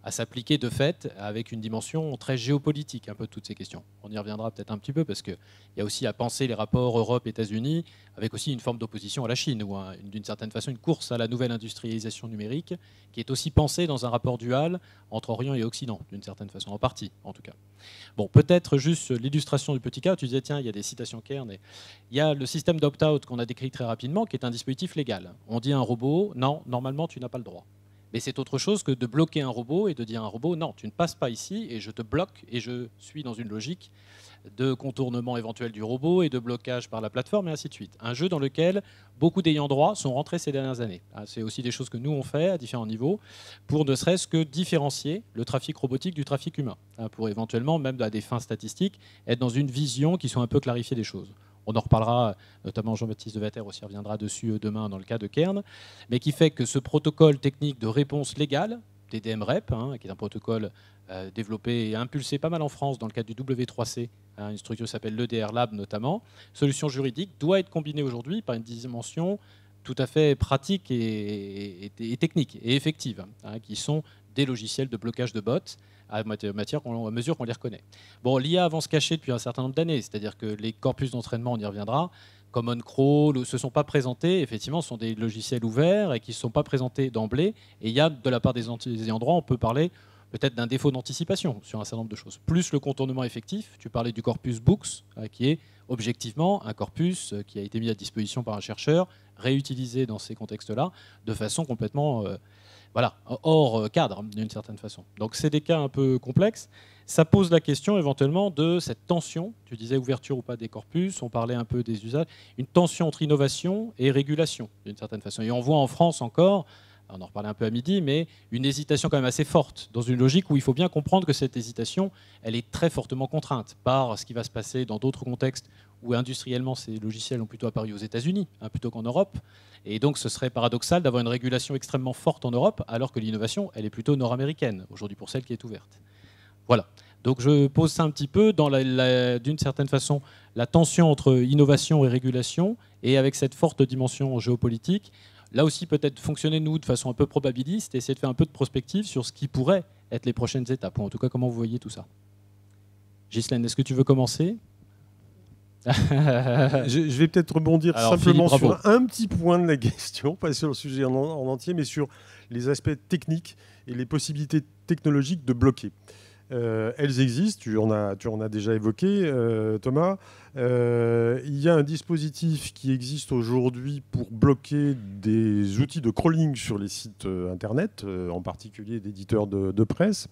à s'appliquer de fait avec une dimension très géopolitique, un peu toutes ces questions. On y reviendra peut-être un petit peu parce qu'il y a aussi à penser les rapports Europe-États-Unis avec aussi une forme d'opposition à la Chine ou d'une certaine façon une course à la nouvelle industrialisation numérique qui est aussi pensée dans un rapport dual entre Orient et Occident, d'une certaine façon, en partie en tout cas. Bon, peut-être juste l'illustration du petit cas, tu disais tiens, il y a des citations Kern, et il y a le système d'opt-out qu'on a décrit très rapidement qui est un dispositif légal. On dit à un robot, non, normalement tu n'as pas le droit. Mais c'est autre chose que de bloquer un robot et de dire à un robot, non, tu ne passes pas ici et je te bloque et je suis dans une logique de contournement éventuel du robot et de blocage par la plateforme et ainsi de suite. Un jeu dans lequel beaucoup d'ayants droit sont rentrés ces dernières années. C'est aussi des choses que nous on fait à différents niveaux pour ne serait-ce que différencier le trafic robotique du trafic humain, pour éventuellement, même à des fins statistiques, être dans une vision qui soit un peu clarifiée des choses. On en reparlera, notamment Jean-Baptiste Devater aussi reviendra dessus demain dans le cas de Kern, mais qui fait que ce protocole technique de réponse légale, TDM-REP, qui est un protocole développé et impulsé pas mal en France dans le cadre du W3C, une structure qui s'appelle l'EDR Lab notamment, solution juridique, doit être combinée aujourd'hui par une dimension tout à fait pratique et technique et effective, qui sont des logiciels de blocage de bots, à mesure qu'on les reconnaît. Bon, l'IA avance cachée depuis un certain nombre d'années, c'est-à-dire que les corpus d'entraînement, on y reviendra, comme OnCrawl, ne se sont pas présentés, effectivement, ce sont des logiciels ouverts et qui ne se sont pas présentés d'emblée. Et il y a, de la part des ayants droit, on peut parler peut-être d'un défaut d'anticipation sur un certain nombre de choses. Plus le contournement effectif, tu parlais du corpus Books, qui est objectivement un corpus qui a été mis à disposition par un chercheur, réutilisé dans ces contextes-là, de façon complètement... hors cadre d'une certaine façon. Donc c'est des cas un peu complexes. Ça pose la question éventuellement de cette tension, tu disais ouverture ou pas des corpus, on parlait un peu des usages, une tension entre innovation et régulation d'une certaine façon. Et on voit en France encore, on en reparlait un peu à midi, mais une hésitation quand même assez forte, dans une logique où il faut bien comprendre que cette hésitation, elle est très fortement contrainte par ce qui va se passer dans d'autres contextes où industriellement ces logiciels ont plutôt apparu aux États-Unis plutôt qu'en Europe. Et donc ce serait paradoxal d'avoir une régulation extrêmement forte en Europe, alors que l'innovation, elle est plutôt nord-américaine, aujourd'hui pour celle qui est ouverte. Voilà. Donc je pose ça un petit peu dans, d'une certaine façon, la tension entre innovation et régulation, et avec cette forte dimension géopolitique. Là aussi, peut-être fonctionner, nous, de façon un peu probabiliste, et essayer de faire un peu de prospective sur ce qui pourrait être les prochaines étapes, ou en tout cas, comment vous voyez tout ça. Ghislaine, est-ce que tu veux commencer ? Je vais peut-être rebondir simplement sur un petit point de la question, pas sur le sujet en entier, mais sur les aspects techniques et les possibilités technologiques de bloquer. Elles existent, tu en as déjà évoqué, Thomas. Il y a un dispositif qui existe aujourd'hui pour bloquer des outils de crawling sur les sites Internet, en particulier d'éditeurs de presse.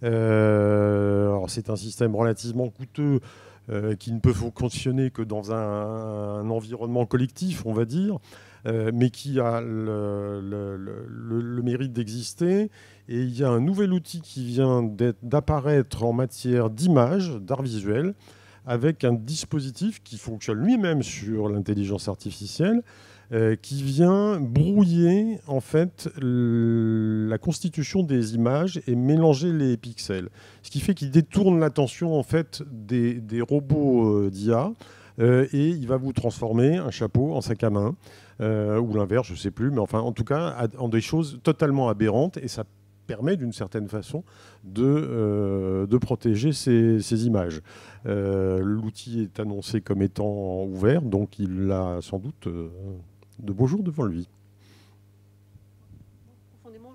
Alors c'est un système relativement coûteux qui ne peut fonctionner que dans un environnement collectif, on va dire, mais qui a le mérite d'exister. Et il y a un nouvel outil qui vient d'apparaître en matière d'image, d'art visuel, avec un dispositif qui fonctionne lui-même sur l'intelligence artificielle, qui vient brouiller en fait la constitution des images et mélanger les pixels. Ce qui fait qu'il détourne l'attention en fait des robots d'IA et il va vous transformer un chapeau en sac à main ou l'inverse, je ne sais plus, mais enfin en tout cas en des choses totalement aberrantes et ça permet d'une certaine façon de protéger ces images. L'outil est annoncé comme étant ouvert, donc il a sans doute de beaux jours devant lui. Profondément,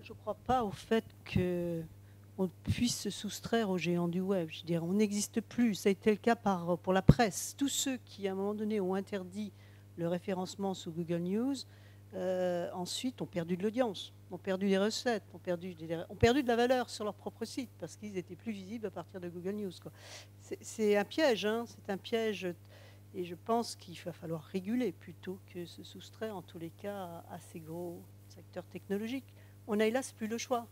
je crois pas au fait qu'on puisse se soustraire aux géants du web. Je dirais, on n'existe plus. Ça a été le cas pour la presse. Tous ceux qui, à un moment donné, ont interdit le référencement sous Google News, ensuite ont perdu de l'audience, ont perdu des recettes, ont perdu de la valeur sur leur propre site parce qu'ils étaient plus visibles à partir de Google News, quoi. C'est un piège, hein, c'est un piège. Et je pense qu'il va falloir réguler plutôt que se soustraire, en tous les cas, à ces gros secteurs technologiques. On n'a hélas plus le choix.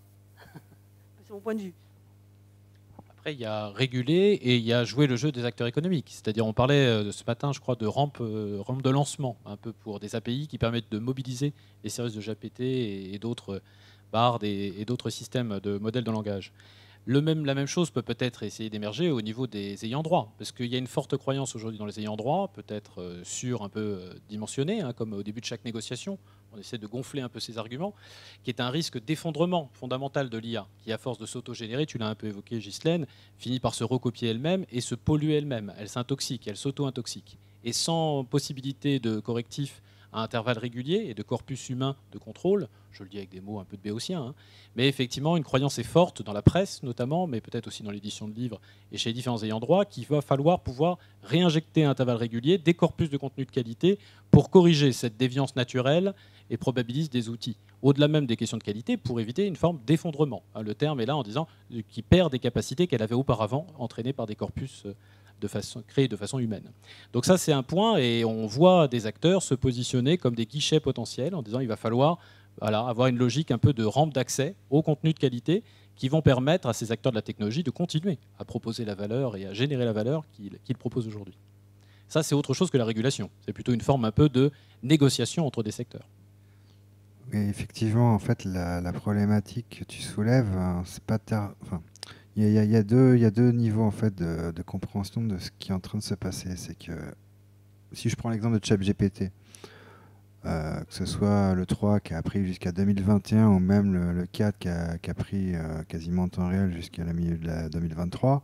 C'est mon point de vue. Après, il y a réguler et il y a jouer le jeu des acteurs économiques. C'est-à-dire, on parlait ce matin, je crois, de rampe de lancement, un peu pour des API qui permettent de mobiliser les services de GPT et d'autres BARD et d'autres systèmes de modèles de langage. La même chose peut-être essayer d'émerger au niveau des ayants droit, parce qu'il y a une forte croyance aujourd'hui dans les ayants droit, peut-être un peu dimensionnée, hein, comme au début de chaque négociation, on essaie de gonfler un peu ces arguments, qui est un risque d'effondrement fondamental de l'IA, qui à force de s'auto-générer, tu l'as un peu évoqué Ghislaine, finit par se recopier elle-même et se polluer elle-même, elle s'intoxique, elle s'auto-intoxique. Et sans possibilité de correctif à intervalles réguliers et de corpus humain de contrôle, je le dis avec des mots un peu de béotien, hein, mais effectivement une croyance est forte dans la presse notamment, mais peut-être aussi dans l'édition de livres et chez les différents ayants droit, qu'il va falloir pouvoir réinjecter à intervalles réguliers des corpus de contenu de qualité pour corriger cette déviance naturelle et probabilise des outils, au-delà même des questions de qualité, pour éviter une forme d'effondrement. Le terme est là en disant qui perd des capacités qu'elle avait auparavant, entraînées par des corpus créés de façon humaine. Donc ça, c'est un point, et on voit des acteurs se positionner comme des guichets potentiels en disant il va falloir avoir une logique un peu de rampe d'accès au contenu de qualité qui vont permettre à ces acteurs de la technologie de continuer à proposer la valeur et à générer la valeur qu'ils proposent aujourd'hui. Ça, c'est autre chose que la régulation. C'est plutôt une forme un peu de négociation entre des secteurs. Et effectivement, en fait, la problématique que tu soulèves, c'est pas il y a deux niveaux en fait de compréhension de ce qui est en train de se passer. C'est que si je prends l'exemple de ChatGPT, que ce soit le 3 qui a pris jusqu'à 2021 ou même le 4 qui a pris quasiment en temps réel jusqu'à la milieu de 2023,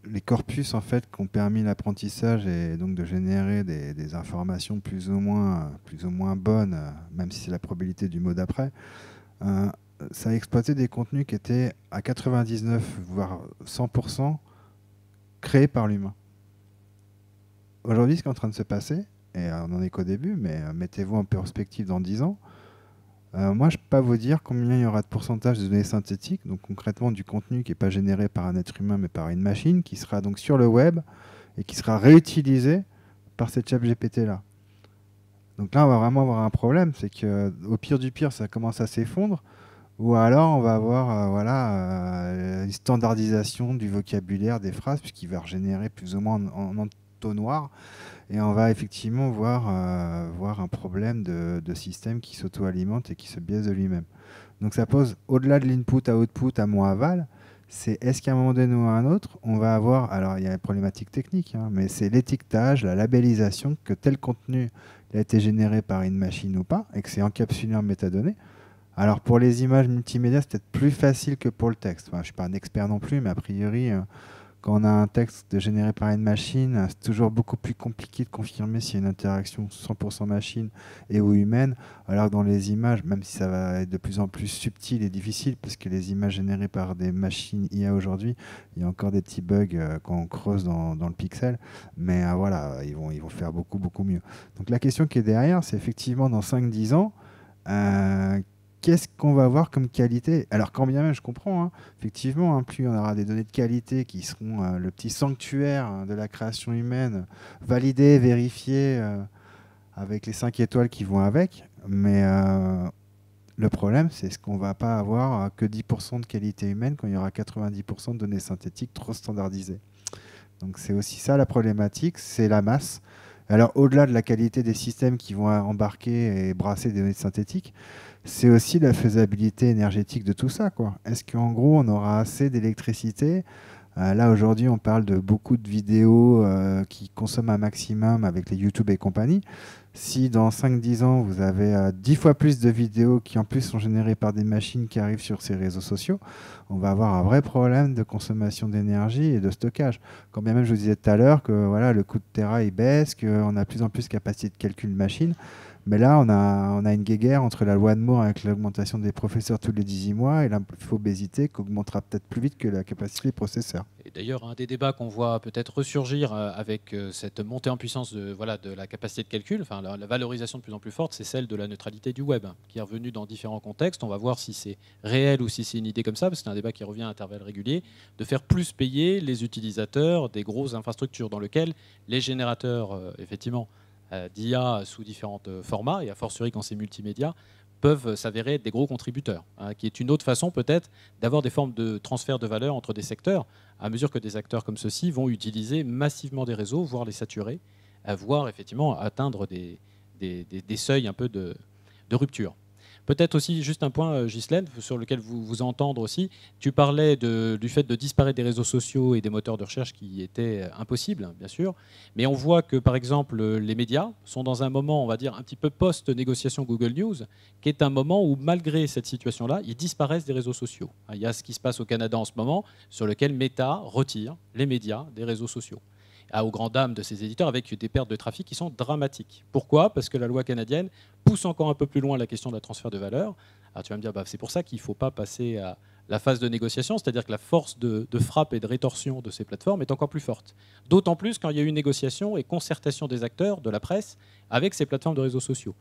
les corpus en fait qui ont permis l'apprentissage et donc de générer des informations plus ou moins bonnes, même si c'est la probabilité du mot d'après, ça a exploité des contenus qui étaient à 99 voire 100% créés par l'humain. Aujourd'hui, ce qui est en train de se passer, et on n'en est qu'au début, mais mettez-vous en perspective dans 10 ans, moi, je ne peux pas vous dire combien il y aura de pourcentage de données synthétiques, donc concrètement du contenu qui n'est pas généré par un être humain, mais par une machine, qui sera donc sur le web et qui sera réutilisé par cette ChatGPT-là. Donc là, on va vraiment avoir un problème, c'est qu'au pire du pire, ça commence à s'effondrer, ou alors on va avoir une standardisation du vocabulaire des phrases, puisqu'il va régénérer plus ou moins en entonnoir. Et on va effectivement voir un problème de système qui s'auto-alimente et qui se biaise de lui-même. Donc ça pose, au-delà de l'input à output, amont aval, c'est est-ce qu'à un moment donné ou à un autre, on va avoir, alors il y a une problématique technique, hein, mais c'est l'étiquetage, la labellisation, que tel contenu a été généré par une machine ou pas, et que c'est encapsulé en métadonnées. Alors pour les images multimédia, c'est peut-être plus facile que pour le texte. Enfin, je ne suis pas un expert non plus, mais a priori... quand on a un texte généré par une machine, c'est toujours beaucoup plus compliqué de confirmer s'il y a une interaction 100% machine et ou humaine, alors que dans les images, même si ça va être de plus en plus subtil et difficile, parce que les images générées par des machines IA aujourd'hui, il y a encore des petits bugs quand on creuse dans le pixel, mais voilà, ils vont faire beaucoup, beaucoup mieux. Donc la question qui est derrière, c'est effectivement dans 5-10 ans, qu'est-ce qu'on va avoir comme qualité? Alors quand bien même, je comprends, hein, effectivement, plus on aura des données de qualité qui seront le petit sanctuaire de la création humaine, validées, vérifiées, avec les 5 étoiles qui vont avec, mais le problème, c'est ce qu'on ne va pas avoir que 10% de qualité humaine quand il y aura 90% de données synthétiques trop standardisées. Donc c'est aussi ça la problématique, c'est la masse. Alors au-delà de la qualité des systèmes qui vont embarquer et brasser des données synthétiques, c'est aussi la faisabilité énergétique de tout ça, quoi. Est-ce qu'en gros, on aura assez d'électricité Là, aujourd'hui, on parle de beaucoup de vidéos qui consomment un maximum avec les YouTube et compagnie. Si dans 5-10 ans, vous avez 10 fois plus de vidéos qui en plus sont générées par des machines qui arrivent sur ces réseaux sociaux, on va avoir un vrai problème de consommation d'énergie et de stockage. Quand bien même je vous disais tout à l'heure que voilà, le coût de Tera il baisse, qu'on a de plus en plus de capacité de calcul machine. Mais là, on a une guéguerre entre la loi de Moore avec l'augmentation des professeurs tous les 18 mois et l'infobésité qui augmentera peut-être plus vite que la capacité des processeurs. Et d'ailleurs, un des débats qu'on voit peut-être ressurgir avec cette montée en puissance de la capacité de calcul, enfin la valorisation de plus en plus forte, c'est celle de la neutralité du web, qui est revenue dans différents contextes. On va voir si c'est réel ou si c'est une idée comme ça, parce que c'est un débat qui revient à intervalles réguliers, de faire plus payer les utilisateurs des grosses infrastructures dans lesquelles les générateurs, effectivement, d'IA sous différents formats, et a fortiori quand c'est multimédia, peuvent s'avérer être des gros contributeurs, qui est une autre façon peut-être d'avoir des formes de transfert de valeur entre des secteurs, à mesure que des acteurs comme ceux-ci vont utiliser massivement des réseaux, voire les saturer, voire effectivement atteindre des seuils un peu de rupture. Peut-être aussi juste un point, Ghislaine, sur lequel vous entendre aussi. Tu parlais du fait de disparaître des réseaux sociaux et des moteurs de recherche qui étaient impossibles, bien sûr. Mais on voit que, par exemple, les médias sont dans un moment, on va dire, un petit peu post-négociation Google News, qui est un moment où, malgré cette situation-là, ils disparaissent des réseaux sociaux. Il y a ce qui se passe au Canada en ce moment, sur lequel Meta retire les médias des réseaux sociaux, aux grandes dames de ces éditeurs, avec des pertes de trafic qui sont dramatiques. Pourquoi ? Parce que la loi canadienne pousse encore un peu plus loin la question de la transfert de valeur. Alors tu vas me dire, c'est pour ça qu'il ne faut pas passer à la phase de négociation, c'est-à-dire que la force de frappe et de rétorsion de ces plateformes est encore plus forte. D'autant plus quand il y a eu négociation et concertation des acteurs, de la presse, avec ces plateformes de réseaux sociaux.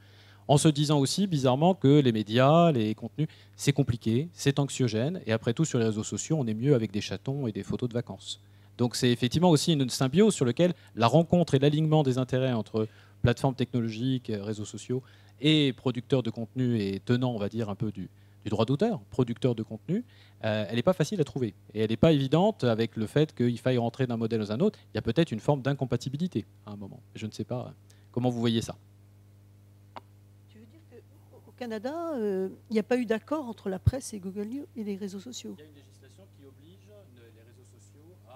En se disant aussi, bizarrement, que les médias, les contenus, c'est compliqué, c'est anxiogène, et après tout, sur les réseaux sociaux, on est mieux avec des chatons et des photos de vacances. Donc c'est effectivement aussi une symbiose sur laquelle la rencontre et l'alignement des intérêts entre plateformes technologiques, réseaux sociaux et producteurs de contenu et tenants, on va dire, un peu du droit d'auteur, producteurs de contenu, elle n'est pas facile à trouver. Et elle n'est pas évidente avec le fait qu'il faille rentrer d'un modèle dans un autre. Il y a peut-être une forme d'incompatibilité à un moment. Je ne sais pas comment vous voyez ça. Tu veux dire qu'au Canada, il n'y a pas eu d'accord entre la presse et Google News et les réseaux sociaux ? Il y a une législation qui oblige les réseaux sociaux à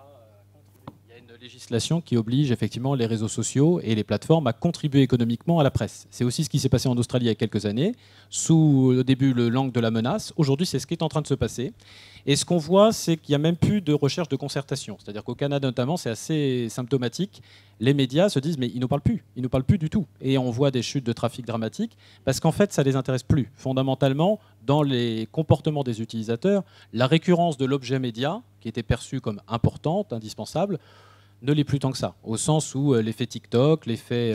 contribuer. Il y a une législation qui oblige effectivement les réseaux sociaux et les plateformes à contribuer économiquement à la presse. C'est aussi ce qui s'est passé en Australie il y a quelques années, sous au début l'angle de la menace. Aujourd'hui, c'est ce qui est en train de se passer. Et ce qu'on voit, c'est qu'il n'y a même plus de recherche de concertation. C'est-à-dire qu'au Canada notamment, c'est assez symptomatique. Les médias se disent, mais ils ne nous parlent plus du tout. Et on voit des chutes de trafic dramatiques, parce qu'en fait, ça ne les intéresse plus. Fondamentalement, dans les comportements des utilisateurs, la récurrence de l'objet média, qui était perçue comme importante, indispensable, ne l'est plus tant que ça, au sens où l'effet TikTok, l'effet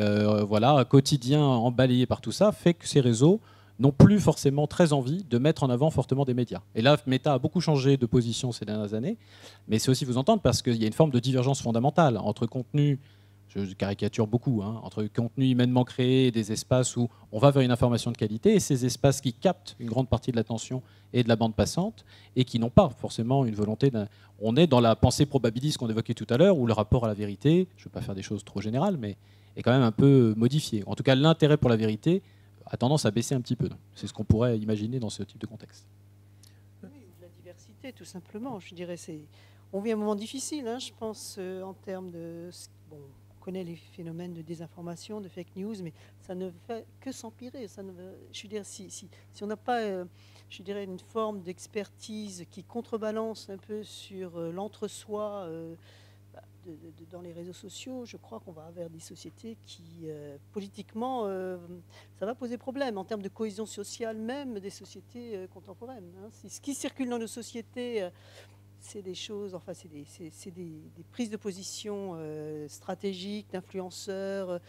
quotidien balayé par tout ça, fait que ces réseaux n'ont plus forcément très envie de mettre en avant fortement des médias. Et là, Meta a beaucoup changé de position ces dernières années, mais c'est aussi vous entendre parce qu'il y a une forme de divergence fondamentale entre contenu, je caricature beaucoup, entre contenu humainement créé et des espaces où on va vers une information de qualité, et ces espaces qui captent une grande partie de l'attention et de la bande passante, et qui n'ont pas forcément une volonté d'un... On est dans la pensée probabiliste qu'on évoquait tout à l'heure, où le rapport à la vérité, je ne veux pas faire des choses trop générales, mais est quand même un peu modifié. En tout cas, l'intérêt pour la vérité a tendance à baisser un petit peu. C'est ce qu'on pourrait imaginer dans ce type de contexte. Oui, la diversité, tout simplement. Je dirais, on vit un moment difficile, je pense, en termes de... Bon, on connaît les phénomènes de désinformation, de fake news, mais ça ne fait que s'empirer. Je veux dire, si on n'a pas, je dirais, une forme d'expertise qui contrebalance un peu sur l'entre-soi dans les réseaux sociaux, je crois qu'on va vers des sociétés qui, politiquement, ça va poser problème en termes de cohésion sociale même des sociétés contemporaines. Ce qui circule dans nos sociétés, c'est des choses, enfin, c'est des prises de position stratégiques, d'influenceurs,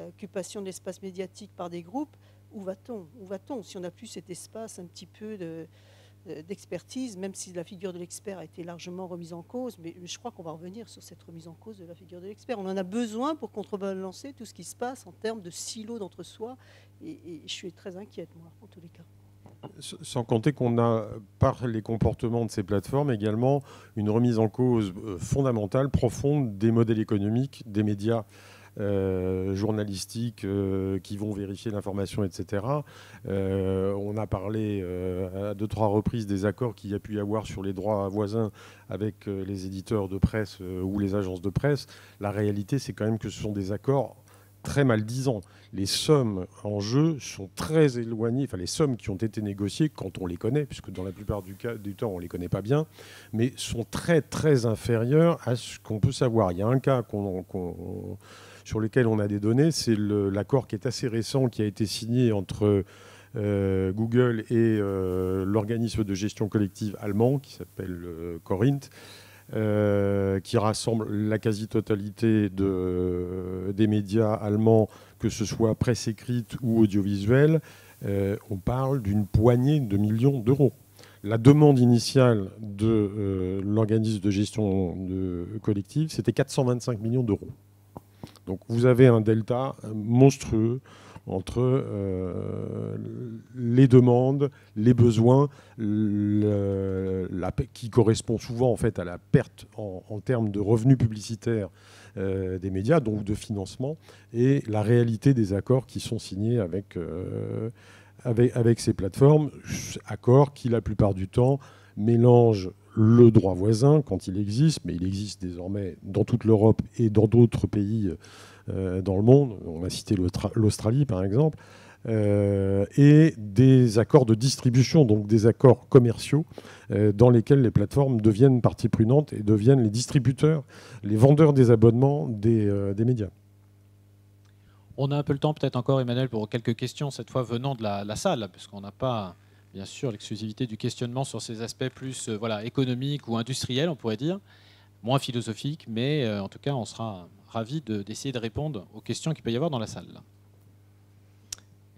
occupation de l'espace médiatique par des groupes. Où va-t-on si on n'a plus cet espace un petit peu d'expertise, même si la figure de l'expert a été largement remise en cause, mais je crois qu'on va revenir sur cette remise en cause de la figure de l'expert. On en a besoin pour contrebalancer tout ce qui se passe en termes de silos d'entre-soi, et je suis très inquiète, moi, en tous les cas. Sans compter qu'on a, par les comportements de ces plateformes, également une remise en cause fondamentale, profonde des modèles économiques des médias journalistiques qui vont vérifier l'information, etc. On a parlé à 2-3 reprises des accords qu'il y a pu y avoir sur les droits voisins avec les éditeurs de presse ou les agences de presse. La réalité, c'est quand même que ce sont des accords très maldisants. Les sommes en jeu sont très éloignées, enfin les sommes qui ont été négociées, quand on les connaît, puisque dans la plupart du temps on ne les connaît pas bien, mais sont très très inférieures à ce qu'on peut savoir. Il y a un cas sur lequel on a des données, c'est l'accord qui est assez récent, qui a été signé entre Google et l'organisme de gestion collective allemand, qui s'appelle Corinth, qui rassemble la quasi-totalité des médias allemands, que ce soit presse écrite ou audiovisuelle. On parle d'une poignée de millions d'euros. La demande initiale de l'organisme de gestion collective, c'était 425 millions d'euros. Donc vous avez un delta monstrueux entre les demandes, les besoins, qui correspond souvent en fait à la perte en termes de revenus publicitaires des médias, donc de financement, et la réalité des accords qui sont signés avec ces plateformes, accords qui la plupart du temps mélangent le droit voisin quand il existe, mais il existe désormais dans toute l'Europe et dans d'autres pays dans le monde. On a cité l'Australie par exemple, et des accords de distribution, donc des accords commerciaux dans lesquels les plateformes deviennent partie prenante et deviennent les distributeurs, les vendeurs des abonnements des médias. On a un peu le temps peut-être encore, Emmanuel, pour quelques questions, cette fois venant de la salle, parce qu'on n'a pas, bien sûr, l'exclusivité du questionnement sur ces aspects plus économiques ou industriels, on pourrait dire, moins philosophiques, mais en tout cas, on sera ravis d'essayer de répondre aux questions qu'il peut y avoir dans la salle.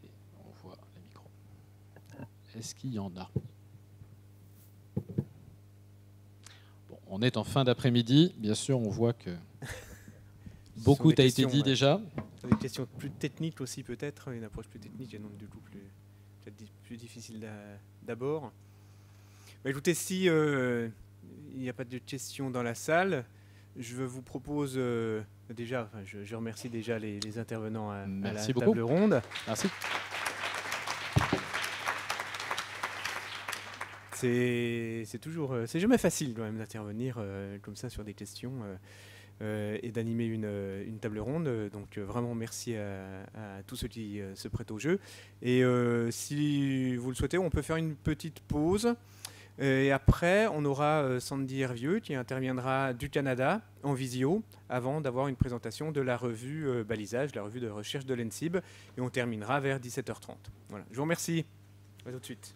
Et on voit les micros. Est-ce qu'il y en a ? Bon, on est en fin d'après-midi, bien sûr, on voit que beaucoup a été dit déjà. Des questions plus techniques aussi peut-être, une approche plus technique et donc du coup plus difficile d'abord. Bah, écoutez, si il n'y a pas de questions dans la salle, je vous propose déjà, je remercie déjà les intervenants à la table ronde. Merci. C'est jamais facile quand même d'intervenir comme ça sur des questions. Et d'animer une table ronde. Donc vraiment merci à tous ceux qui se prêtent au jeu. Et si vous le souhaitez, on peut faire une petite pause. Et après, on aura Sandy Hervieux qui interviendra du Canada en visio avant d'avoir une présentation de la revue Balisage, la revue de recherche de l'ENSIB. Et on terminera vers 17h30. Voilà. Je vous remercie. À tout de suite.